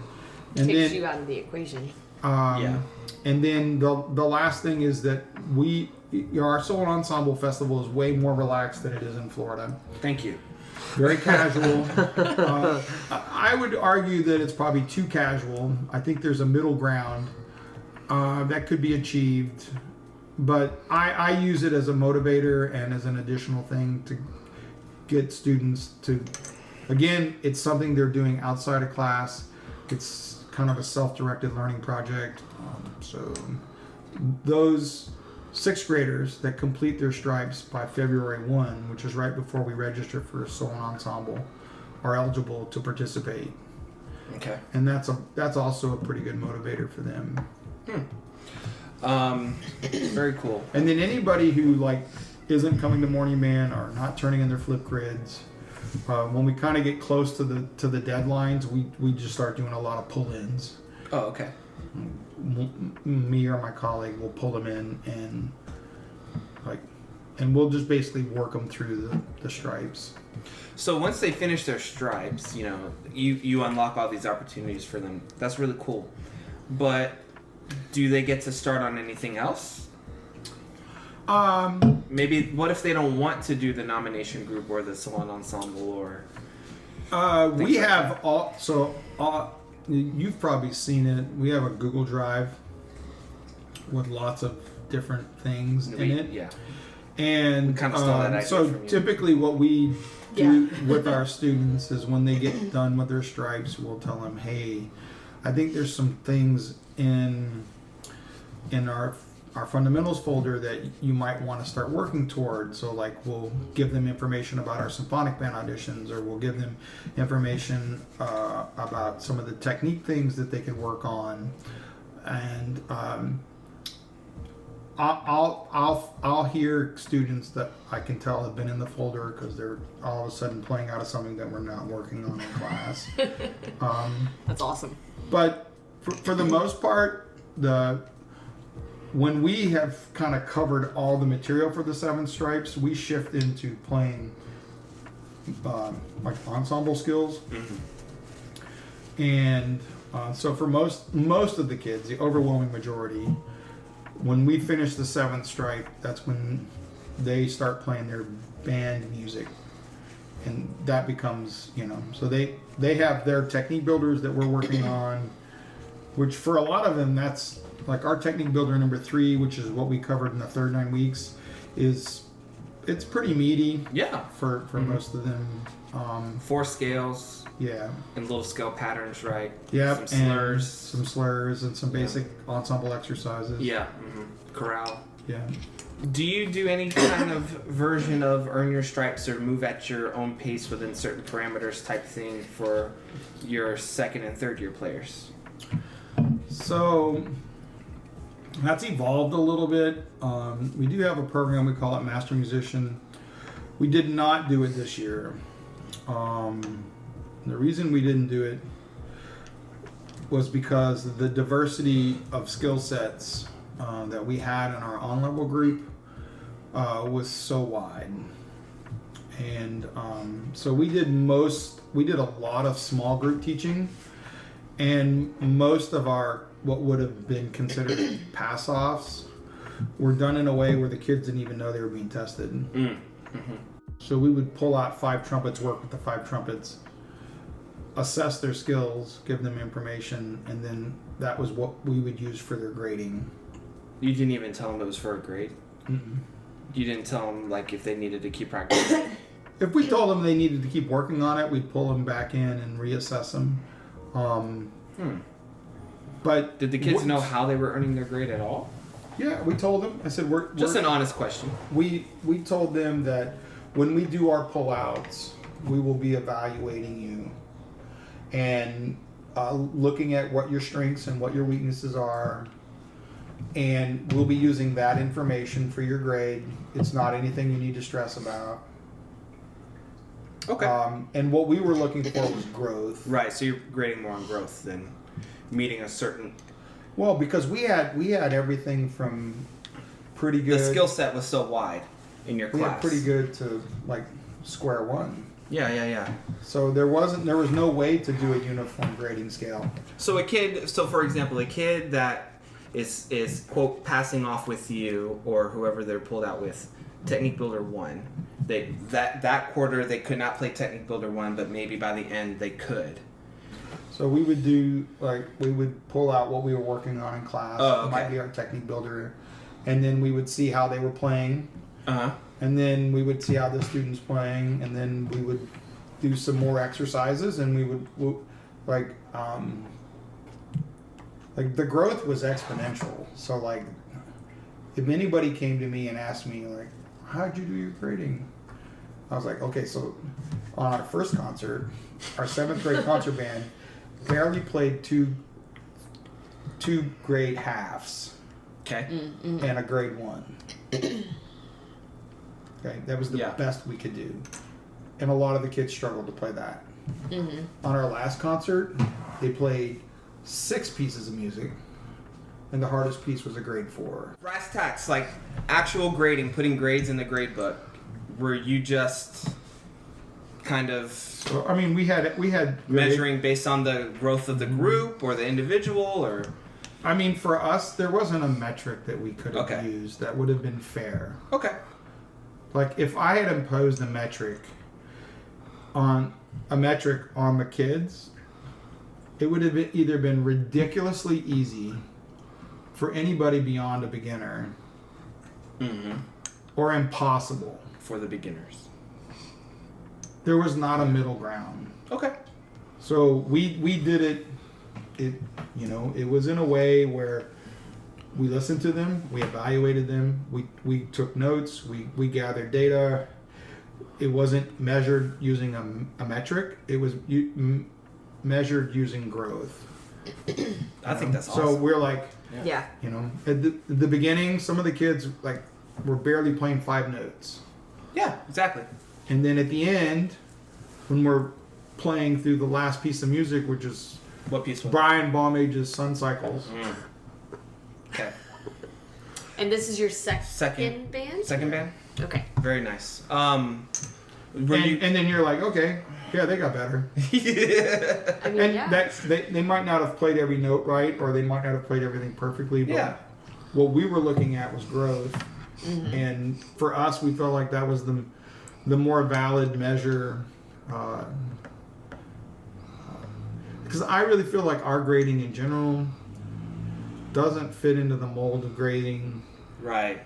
And Takes then you out of the equation. Yeah. And then the last thing is that our Soul Ensemble Festival is way more relaxed than it is in Florida. Thank you. Very casual. I would argue that it's probably too casual. I think there's a middle ground that could be achieved. But I use it as a motivator and as an additional thing to get students to, again, it's something they're doing outside of class. It's kind of a self-directed learning project. So those 6th graders that complete their stripes by February 1, which is right before we register for Soul Ensemble, are eligible to participate. Okay. And that's also a pretty good motivator for them. Very cool. And then anybody who isn't coming to Morning Man or not turning in their flip grids, when we kind of get close to the deadlines, we just start doing a lot of pull-ins. Oh, okay. Me or my colleague will pull them in and we'll just basically work them through the stripes. So once they finish their stripes, you unlock all these opportunities for them. That's really cool. But do they get to start on anything else? Maybe what if they don't want to do the nomination group or the salon ensemble or? We have you've probably seen it. We have a Google Drive with lots of different things in it. Yeah. And we kind of stole that idea so from you. typically what we do with our students is when they get done with their stripes, we'll tell them, hey, I think there's some things in our fundamentals folder that you might want to start working toward. So we'll give them information about our symphonic band auditions, or we'll give them information about some of the technique things that they can work on. And I'll hear students that I can tell have been in the folder because they're all of a sudden playing out of something that we're not working on in class. That's awesome. But for the most part, when we have kind of covered all the material for the 7 stripes, we shift into playing ensemble skills. Mm-hmm. And so for most of the kids, the overwhelming majority, when we finish the 7th stripe, that's when they start playing their band music. And that becomes, so they have their technique builders that we're working on, which for a lot of them, that's our technique builder number 3, which is what we covered in the third 9 weeks, it's pretty meaty. Yeah. For most of them. 4 scales. Yeah. And little scale patterns, right? Yep. Some slurs. And some basic ensemble exercises. Yeah. Mm-hmm. Chorale. Yeah. Do you do any kind of version of earn your stripes or move at your own pace within certain parameters type thing for your 2nd and 3rd year players? So that's evolved a little bit. We do have a program, we call it Master Musician. We did not do it this year. The reason we didn't do it was because the diversity of skill sets that we had in our on-level group was so wide. And so we did a lot of small group teaching, and most of our what would have been considered pass-offs were done in a way where the kids didn't even know they were being tested. Mm-hmm. So we would pull out 5 trumpets, work with the 5 trumpets, assess their skills, give them information, and then that was what we would use for their grading. You didn't even tell them it was for a grade? Mm-mm. You didn't tell them if they needed to keep practicing? If we told them they needed to keep working on it, we'd pull them back in and reassess them. But did the kids know how they were earning their grade at all? Yeah, we told them. I said we're just an honest question. We told them that when we do our pullouts, we will be evaluating you and looking at what your strengths and what your weaknesses are, and we'll be using that information for your grade. It's not anything you need to stress about. Okay. And what we were looking for was growth. Right. So you're grading more on growth than meeting a certain. Well, because we had everything from pretty good. The skill set was so wide in your class. We had pretty good to square one. Yeah. So there was no way to do a uniform grading scale. So for example, a kid that is quote passing off with you or whoever they're pulled out with, Technique Builder 1. That quarter they could not play Technique Builder 1, but maybe by the end they could. So we would we would pull out what we were working on in class. Oh, okay. It might be our Technique Builder, and then we would see how they were playing. Uh-huh. And then we would see how the students playing, and then we would do some more exercises, and we would the growth was exponential. So like, if anybody came to me and asked me like, how'd you do your grading? I was like, okay, so on our first concert, our 7th grade concert band barely played two grade halves. Okay. And a grade 1. Okay, that was the best we could do. And a lot of the kids struggled to play that. On our last concert, they played 6 pieces of music, and the hardest piece was a grade 4. Brass tacks, like actual grading, putting grades in the grade book. Were you just kind of So, I mean, we had measuring based on the growth of the group or the individual, or? I mean, for us, there wasn't a metric that we could have Okay. used that would have been fair. Okay. Like, if I had imposed a metric on the kids, it would have either been ridiculously easy for anybody beyond a beginner, or impossible For the beginners. There was not a middle ground. Okay. So we did it. It was in a way where we listened to them, we evaluated them, we took notes, we gathered data. It wasn't measured using a metric. It was measured using growth. I think that's so. awesome. We're like, Yeah. at the beginning, some of the kids were barely playing 5 notes. Yeah, exactly. And then at the end, when we're playing through the last piece of music, which is What piece was Brian Baumage's Sun Cycles. Okay. And this is your second band? Second band? Okay. Very nice. And then you're like, okay, yeah, they got better. Yeah. I mean, And yeah. they might not have played every note right, or they might not have played everything perfectly, but Yeah. what we were looking at was growth. And for us, we felt like that was the more valid measure. Because I really feel like our grading in general doesn't fit into the mold of grading. Right.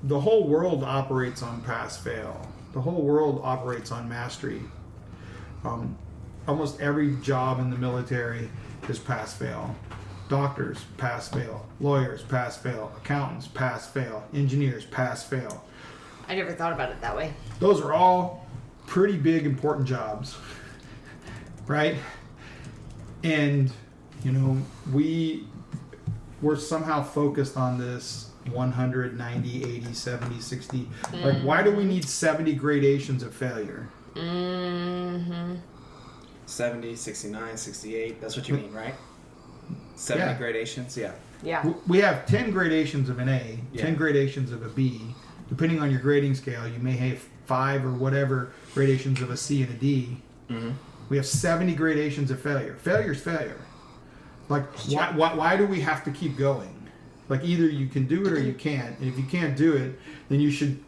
The whole world operates on pass-fail. The whole world operates on mastery. Almost every job in the military is pass-fail. Doctors, pass-fail. Lawyers, pass-fail. Accountants, pass-fail. Engineers, pass-fail. I never thought about it that way. Those are all pretty big, important jobs, right? And, we were somehow focused on this 100, 90, 80, 70, 60. Like, why do we need 70 gradations of failure? 70, 69, 68. That's what you mean, right? 70 Yeah. gradations? Yeah. Yeah. We have 10 gradations of an A, Yeah. 10 gradations of a B. Depending on your grading scale, you may have 5 or whatever gradations of a C and a D. We have 70 gradations of failure. Failure's failure. Like, why do we have to keep going? Like, either you can do it or you can't. And if you can't do it, then you should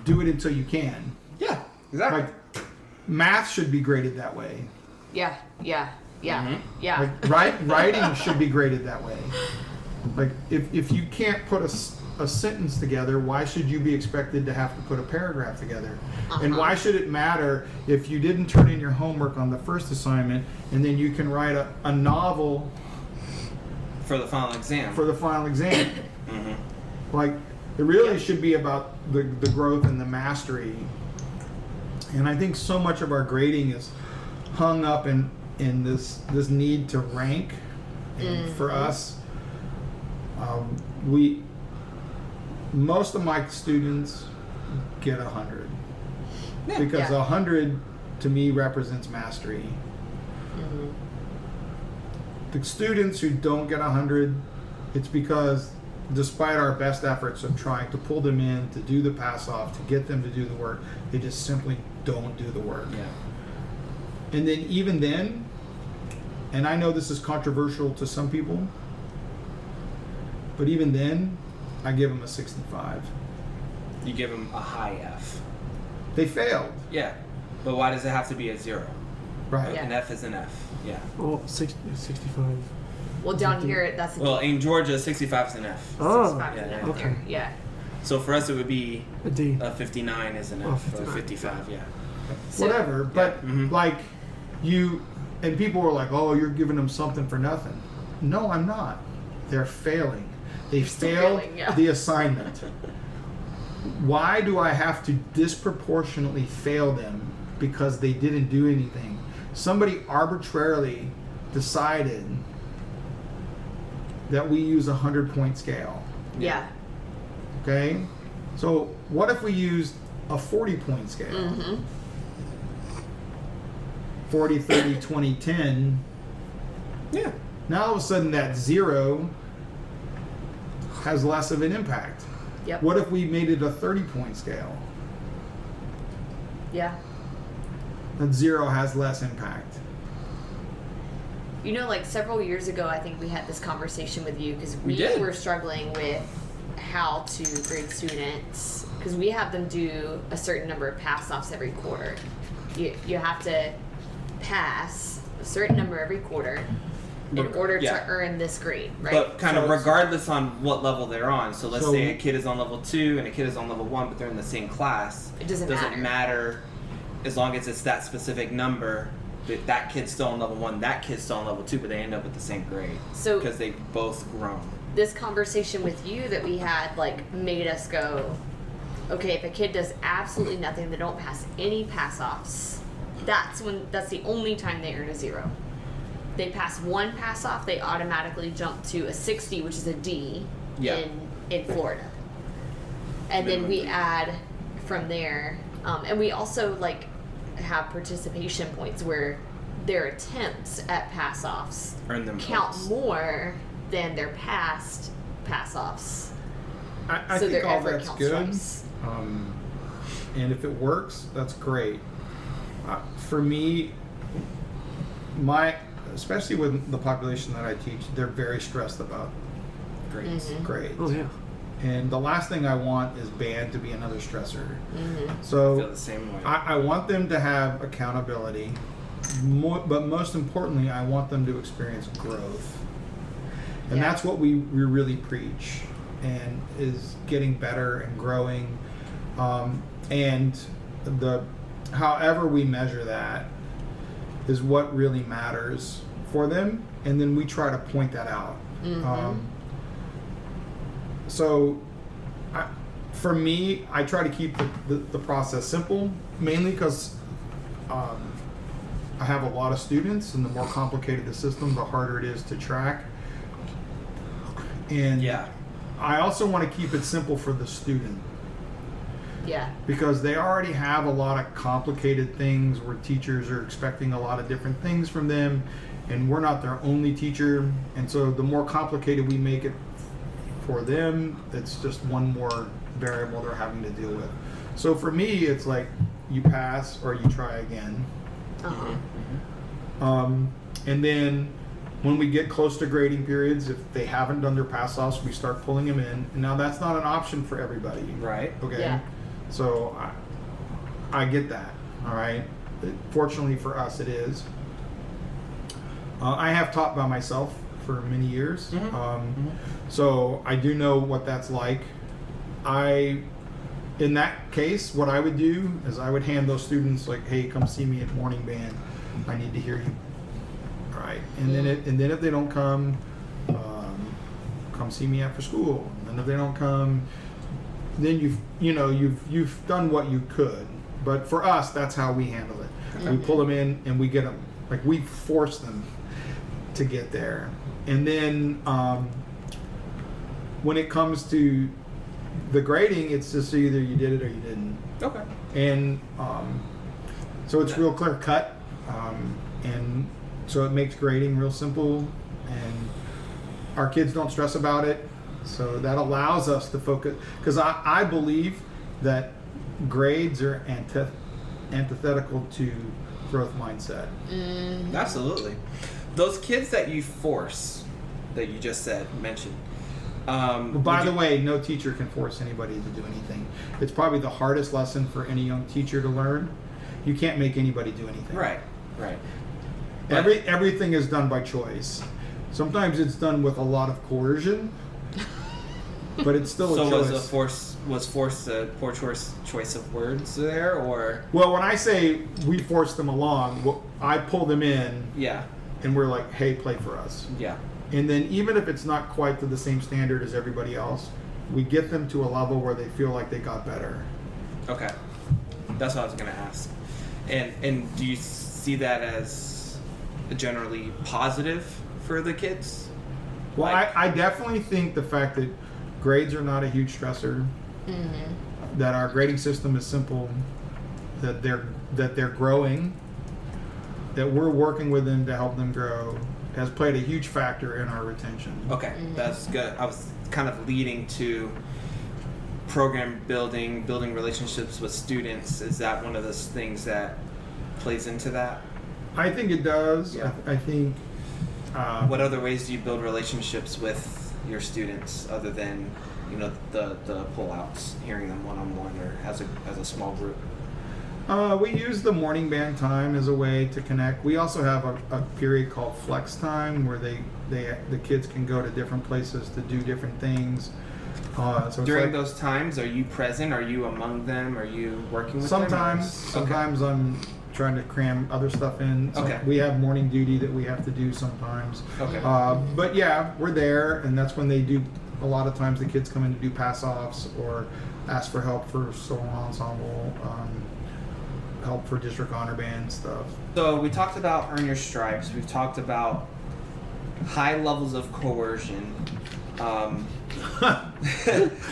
do it until you can. Yeah, exactly. Like, math should be graded that way. Yeah. Yeah. Yeah. Yeah. Like, writing should be graded that way. Like, if you can't put a sentence together, why should you be expected to have to put a paragraph together? And why should it matter if you didn't turn in your homework on the first assignment and then you can write a novel For the final exam. for the final exam? Like, it really should be about the growth and the mastery. And I think so much of our grading is hung up in this need to rank. And for us, most of my students get 100 because 100 to me represents mastery. The students who don't get 100, it's because despite our best efforts of trying to pull them in, to do the pass off, to get them to do the work, they just simply don't do the work. Yeah. And then even then, and I know this is controversial to some people, but even then, I give them a 65. You give them a high F. They failed. Yeah. But why does it have to be a 0? Right. Yeah. An F is an F. Yeah. Well, 65. Well, down here, that's a Well, in Georgia, 65 is an F. Oh, 65 is an yeah, F yeah. there. Okay. Yeah. So for us, it would be A D. a 59 is an Oh, F, or 59. 55, yeah. So, Whatever. But Mhm. like you, and people were like, "Oh, you're giving them something for nothing." No, I'm not. They're failing. They still failed failing, yeah. the assignment. Why do I have to disproportionately fail them because they didn't do anything? Somebody arbitrarily decided that we use a 100-point scale. Yeah. Okay? So what if we used a 40-point scale? Mm-hmm. 40, 30, 20, 10. Yeah. Now all of a sudden that 0 has less of an impact. Yep. What if we made it a 30-point scale? Yeah. That 0 has less impact. You know, like several years ago, I think we had this conversation with you because We we did. were struggling with how to grade students because we have them do a certain number of pass-offs every quarter. You have to pass a certain number every quarter in order Yeah. to earn this grade, right? But kind So of it's- regardless on what level they're on. So let's So- say a kid is on level 2 and a kid is on level 1, but they're in the same class. It doesn't matter as long as it's that specific number. That kid's still on level 1, that kid's still on level 2, but they end up with the same grade So because they've both grown. this conversation with you that we had like made us go, okay, if a kid does absolutely nothing, they don't pass any pass-offs, that's the only time they earn a 0. They pass one pass-off, they automatically jump to a 60, which is a D Yeah. in Florida. And then we add from there, and we also like have participation points where their attempts at pass-offs Earn them count points. more than their past pass-offs. I So think their all effort that's counts good. twice. And if it works, that's great. For me, especially with the population that I teach, they're very stressed about Grades. Mhm. grades. Oh, yeah. And the last thing I want is band to be another stressor. Mm-hmm. I feel So the same way. I want them to have accountability, but most importantly, I want them to experience growth. And Yeah. that's what we really preach, and is getting better and growing. And however we measure that is what really matters for them, and then we try to point that out. Mhm. So, for me, I try to keep the process simple, mainly because I have a lot of students, and the more complicated the system, the harder it is to track. And Yeah. I also want to keep it simple for the student, Yeah. because they already have a lot of complicated things where teachers are expecting a lot of different things from them, and we're not their only teacher. And so the more complicated we make it for them, it's just one more variable they're having to deal with. So for me, it's like you pass or you try again. Uh-huh. And then when we get close to grading periods, if they haven't done their pass-offs, we start pulling them in. Now that's not an option for everybody. Right. Okay. Yeah. So I get that. All right. Fortunately for us, it is. I have taught by myself for many years. So I do know what that's like. In that case, what I would do is I would hand those students like, hey, come see me at morning band. I need to hear you. All right. And then if they don't come, come see me after school. And if they don't come, then you've done what you could. But for us, that's how we handle it. We pull them in and we get them. Like, we force them to get there. And then when it comes to the grading, it's just either you did it or you didn't. Okay. And so it's real clear cut. And so it makes grading real simple. And our kids don't stress about it. So that allows us to focus, because I believe that grades are antithetical to growth mindset. Absolutely. Those kids that you force, that you just mentioned. By the way, no teacher can force anybody to do anything. It's probably the hardest lesson for any young teacher to learn. You can't make anybody do anything. Right. Everything is done by choice. Sometimes it's done with a lot of coercion, but it's still a choice. Was force a poor choice of words there, or? Well, when I say we force them along, I pull them in. Yeah. And we're like, hey, play for us. Yeah. And then even if it's not quite to the same standard as everybody else, we get them to a level where they feel like they got better. Okay. That's what I was going to ask. And do you see that as generally positive for the kids? Well, I definitely think the fact that grades are not a huge stressor, that our grading system is simple, that they're growing, that we're working with them to help them grow, has played a huge factor in our retention. Okay, that's good. I was kind of leading to program building relationships with students. Is that one of those things that plays into that? I think it does. Yeah. I think. What other ways do you build relationships with your students other than, the pullouts, hearing them one-on-one or as a small group? We use the morning band time as a way to connect. We also have a period called flex time where the kids can go to different places to do different things. So during those times, are you present? Are you among them? Are you working with them? Sometimes I'm trying to cram other stuff in. So Okay. We have morning duty that we have to do sometimes. Okay. But yeah, we're there, and that's when they do. A lot of times the kids come in to do pass-offs or ask for help for solo ensemble. Help for district honor band stuff. So we talked about earn your stripes. We've talked about high levels of coercion.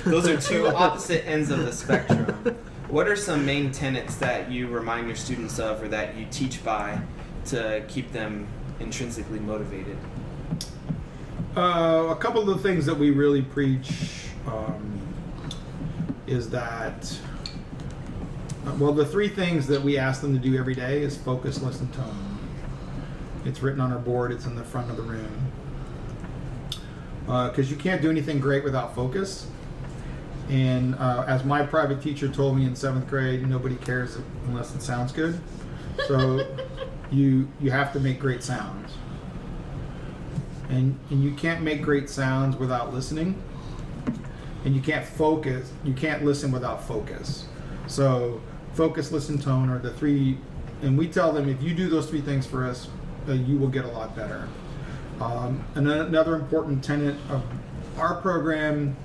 Those are two opposite ends of the spectrum. What are some main tenets that you remind your students of or that you teach by to keep them intrinsically motivated? A couple of the things that we really preach is that the three things that we ask them to do every day is focus, listen, tone. It's written on our board. It's in the front of the room. Because you can't do anything great without focus. And as my private teacher told me in 7th grade, nobody cares unless it sounds good. So you have to make great sounds. And you can't make great sounds without listening. And you can't listen without focus. So focus, listen, tone are the three, and we tell them if you do those three things for us, you will get a lot better. And another important tenet of our program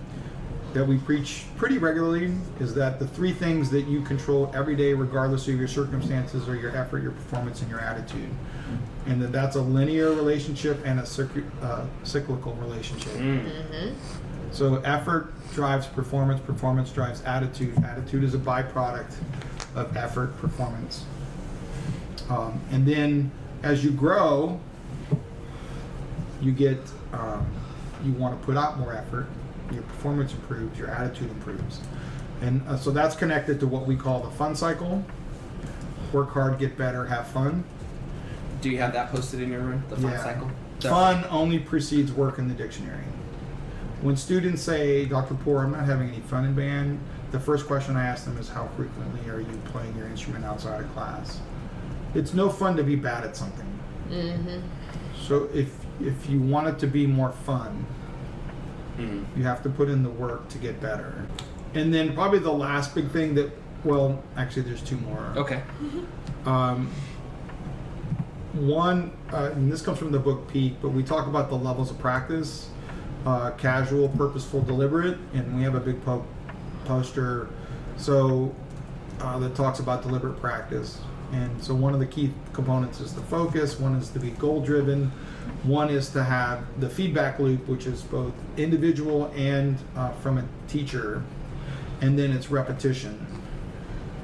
that we preach pretty regularly is that the three things that you control every day, regardless of your circumstances, are your effort, your performance, and your attitude. And that's a linear relationship and a cyclical relationship. So effort drives performance, performance drives attitude. Attitude is a byproduct of effort, performance. And then as you grow, you get, you want to put out more effort, your performance improves, your attitude improves. And so that's connected to what we call the fun cycle. Work hard, get better, have fun. Do you have that posted in your room, the fun cycle? Fun only precedes work in the dictionary. When students say, Dr. Poor, I'm not having any fun in band, the first question I ask them is, how frequently are you playing your instrument outside of class? It's no fun to be bad at something. So if you want it to be more fun, you have to put in the work to get better. And then probably the last big thing that, well, actually there's two more. Okay. One, and this comes from the book Peak, but we talk about the levels of practice. Casual, purposeful, deliberate, and we have a big poster that talks about deliberate practice. And so one of the key components is the focus, one is to be goal driven, one is to have the feedback loop, which is both individual and from a teacher, and then it's repetition.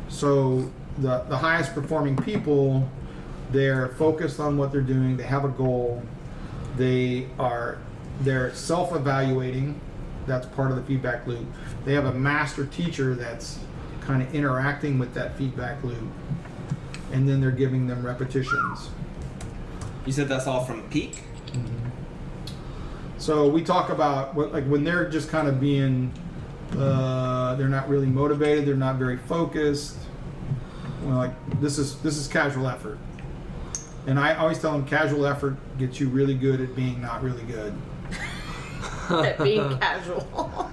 So the highest performing people, they're focused on what they're doing, they have a goal, they're self-evaluating, that's part of the feedback loop. They have a master teacher that's kind of interacting with that feedback loop, and then they're giving them repetitions. You said that's all from peak? So we talk about what, like when they're just kind of being, they're not really motivated, they're not very focused. Well, like this is casual effort, and I always tell them casual effort gets you really good at being not really good. At being casual.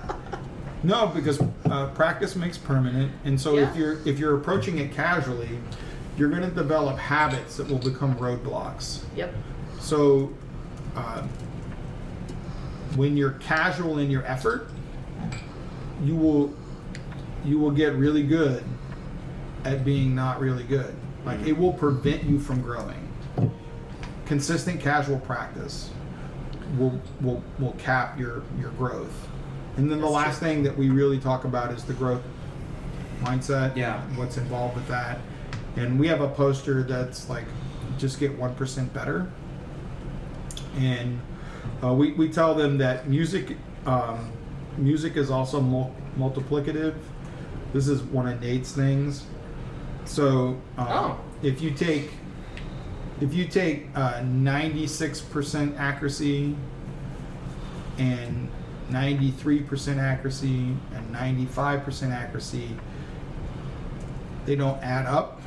No, because practice makes permanent, and so Yeah. if you're approaching it casually, you're going to develop habits that will become roadblocks. Yep. So when you're casual in your effort, you will get really good at being not really good. Like it will prevent you from growing. Consistent casual practice will cap your growth. And then the That's last true. thing that we really talk about is the growth mindset. Yeah. What's involved with that. And we have a poster that's like, just get 1% better. And we tell them that music is also multiplicative. This is one of Nate's things. So if you take 96% accuracy and 93% accuracy and 95% accuracy, they don't add up.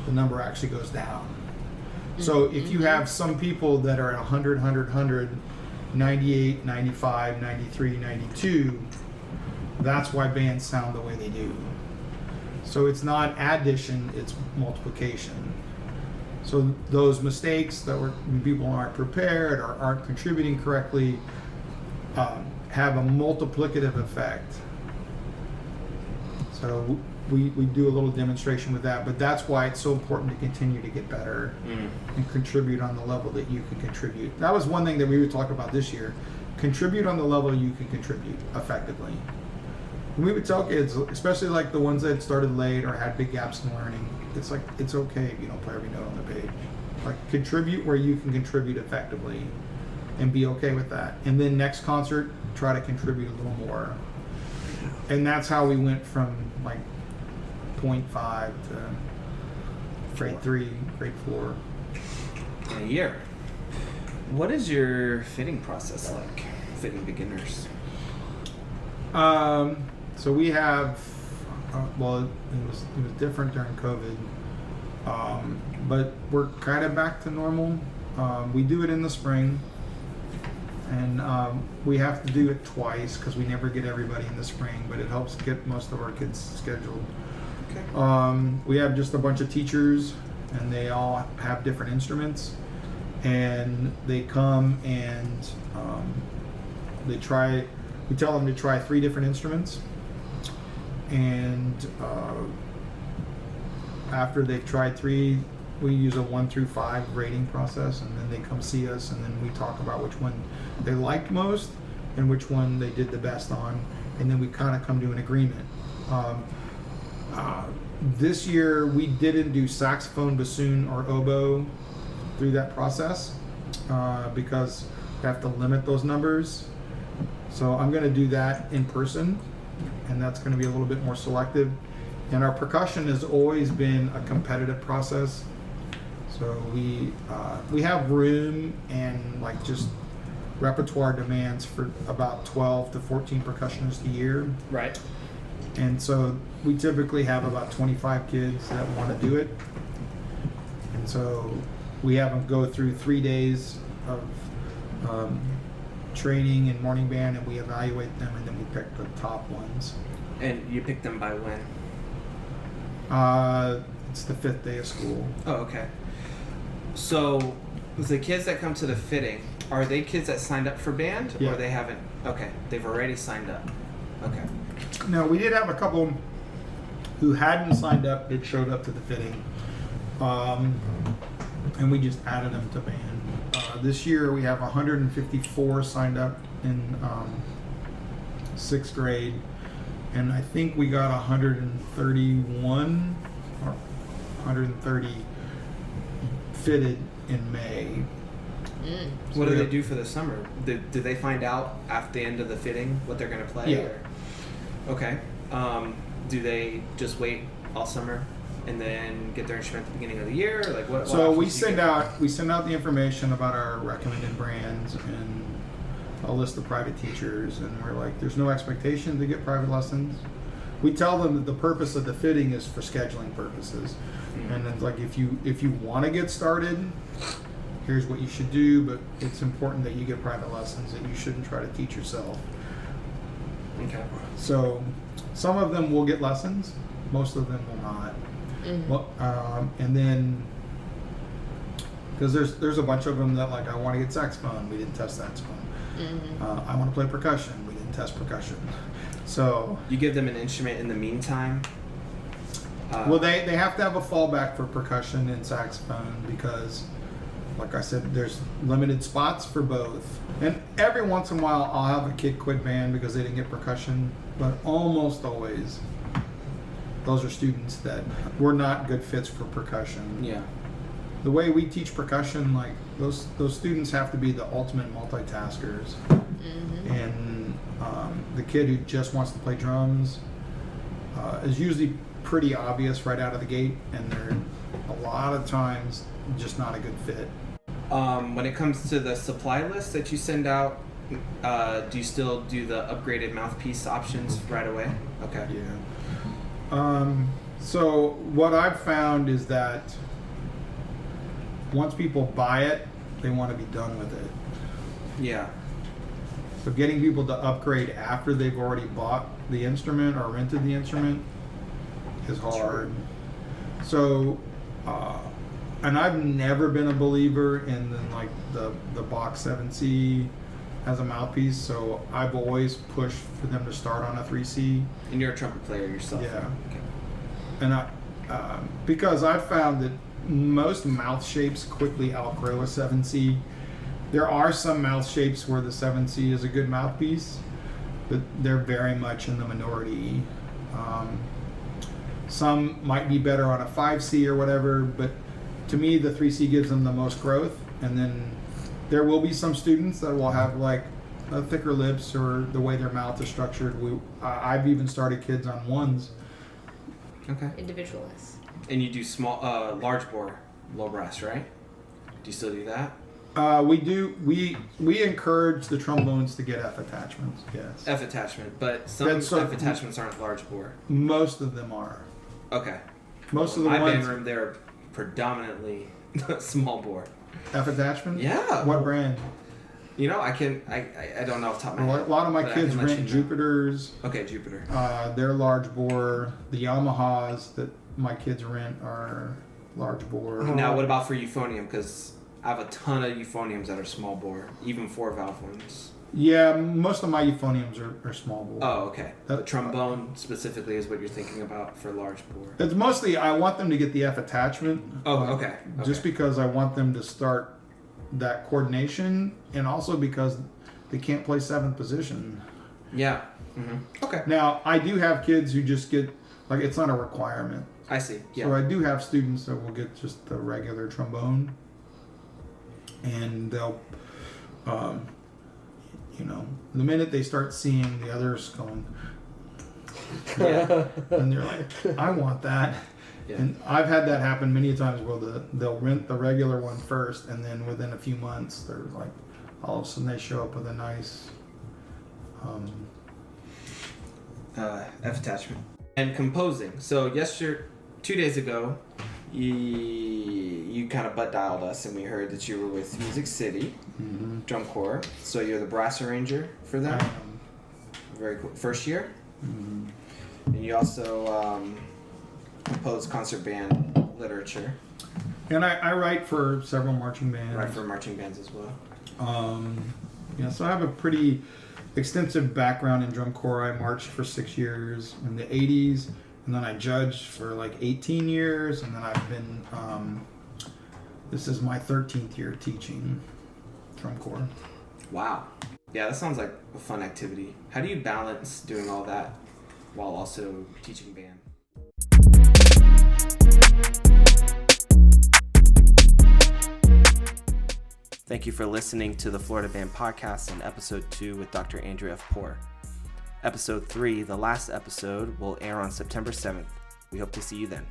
The number actually goes down. So if you have some people that are at 100, 100, 100, 98, 95, 93, 92, that's why bands sound the way they do. So it's not addition, it's multiplication. So those mistakes that when people aren't prepared or aren't contributing correctly have a multiplicative effect. So we do a little demonstration with that, but that's why it's so important to continue to get better and contribute on the level that you can contribute. That was one thing that we would talk about this year. Contribute on the level you can contribute effectively. And we would tell kids, especially like the ones that started late or had big gaps in learning, it's like, it's okay if you don't play every note on the page. Like contribute where you can contribute effectively and be okay with that. And then next concert, try to contribute a little more. And that's how we went from like 0.5 to grade 3, grade 4. In a year. What is your fitting process like? Fitting beginners. So we have, well, it was different during COVID, but we're kind of back to normal. We do it in the spring, and we have to do it twice because we never get everybody in the spring, but it helps get most of our kids scheduled. Okay. We have just a bunch of teachers, and they all have different instruments, and they come and they try. We tell them to try 3 different instruments, and after they've tried 3, we use a 1 through 5 rating process, and then they come see us, and then we talk about which one they liked most and which one they did the best on, and then we kind of come to an agreement. This year we didn't do saxophone, bassoon, or oboe through that process because we have to limit those numbers. So I'm going to do that in person, and that's going to be a little bit more selective. And our percussion has always been a competitive process. So we have room and like just repertoire demands for about 12 to 14 percussionists a year. Right. And so we typically have about 25 kids that want to do it. And so we have them go through 3 days of training and morning band, and we evaluate them, and then we pick the top ones. And you pick them by when? It's the 5th day of school. Oh, okay. So the kids that come to the fitting, are they kids that signed up for band, Yeah. or they haven't? Okay, they've already signed up. Okay. No, we did have a couple who hadn't signed up that showed up to the fitting, and we just added them to band. This year we have 154 signed up in 6th grade, and I think we got 131 or 130 fitted in May. What do we they have- do for the summer? Do they find out after the end of the fitting what they're going to play? Yeah. Or? Okay. Do they just wait all summer and then get their instrument at the beginning of the year? Like what? So what we options do you send out the information about our recommended brands and a list of private teachers, and we're like, there's no expectation to get private lessons. We tell them that the purpose of the fitting is for scheduling purposes, and it's like if you want to get started, here's what you should do, but it's important that you get private lessons, that you shouldn't try to teach yourself. Okay. So some of them will get lessons, most of them will not. Well, and then because there's a bunch of them that like, I want to get saxophone, we didn't test saxophone. I want to play percussion, we didn't test percussion. So You give them an instrument in the meantime. well, they have to have a fallback for percussion and saxophone because, like I said, there's limited spots for both. And every once in a while, I'll have a kid quit band because they didn't get percussion, but almost always, those are students that were not good fits for percussion. Yeah. The way we teach percussion, like those students have to be the ultimate multitaskers. And the kid who just wants to play drums is usually pretty obvious right out of the gate, and they're a lot of times just not a good fit. When it comes to the supply list that you send out, do you still do the upgraded mouthpiece options right away? Okay. Yeah. So what I've found is that once people buy it, they want to be done with it. Yeah. So getting people to upgrade after they've already bought the instrument or rented the instrument is hard. So, and I've never been a believer in the box 7C as a mouthpiece. So I've always pushed for them to start on a 3C. And you're a trumpet player yourself. Yeah. Okay. And because I've found that most mouth shapes quickly outgrow a 7C. There are some mouth shapes where the 7C is a good mouthpiece, but they're very much in the minority. Some might be better on a 5C or whatever, but to me the 3C gives them the most growth. And then there will be some students that will have like thicker lips or the way their mouth is structured. I've even started kids on ones. Okay. Individualists. And you do large bore, low brass, right? Do you still do that? We do. We encourage the trombones to get F attachments. Yes. F attachment, but some That's F attachments aren't large bore. Most of them are. Okay. Most of the my band ones room, they're predominantly small bore. F attachment. Yeah. What brand? You know, I don't know off the top of my A head. lot of my but I kids can let rent you know. Jupiters. Okay, Jupiter. They're large bore. The Yamahas that my kids rent are large bore. Now, what about for euphonium? Because I have a ton of euphoniums that are small bore, even 4-valve ones. Yeah, most of my euphoniums are small bore. Oh, okay. The That- trombone specifically is what you're thinking about for large bore. It's mostly I want them to get the F attachment. Oh, okay. Just because I want them to start that coordination, and also because they can't play 7th position. Yeah. Mm-hmm. Okay. Now, I do have kids who just get, like, it's not a requirement. I see. Yeah. So I do have students that will get just the regular trombone, and they'll, the minute they start seeing the others going, Yeah. and they're like, I want that. Yeah. And I've had that happen many times where they'll rent the regular one first, and then within a few months, they're like, all of a sudden they show up with a nice F attachment. And composing. So 2 days ago, you kind of butt dialed us, and we heard that you were with Music City Drum Corps. So you're the brass arranger for them. Very cool. First year. And you also compose concert band literature. And I write for several marching bands. Right, for marching bands as well. So I have a pretty extensive background in drum corps. I marched for 6 years in the 80s, and then I judged for like 18 years, and then I've been, this is my 13th year teaching drum corps. Wow. Yeah, that sounds like a fun activity. How do you balance doing all that while also teaching band? Thank you for listening to the Florida Band Podcast in Episode 2 with Dr. Andrew F. Poore. Episode 3, the last episode, will air on September 7th. We hope to see you then.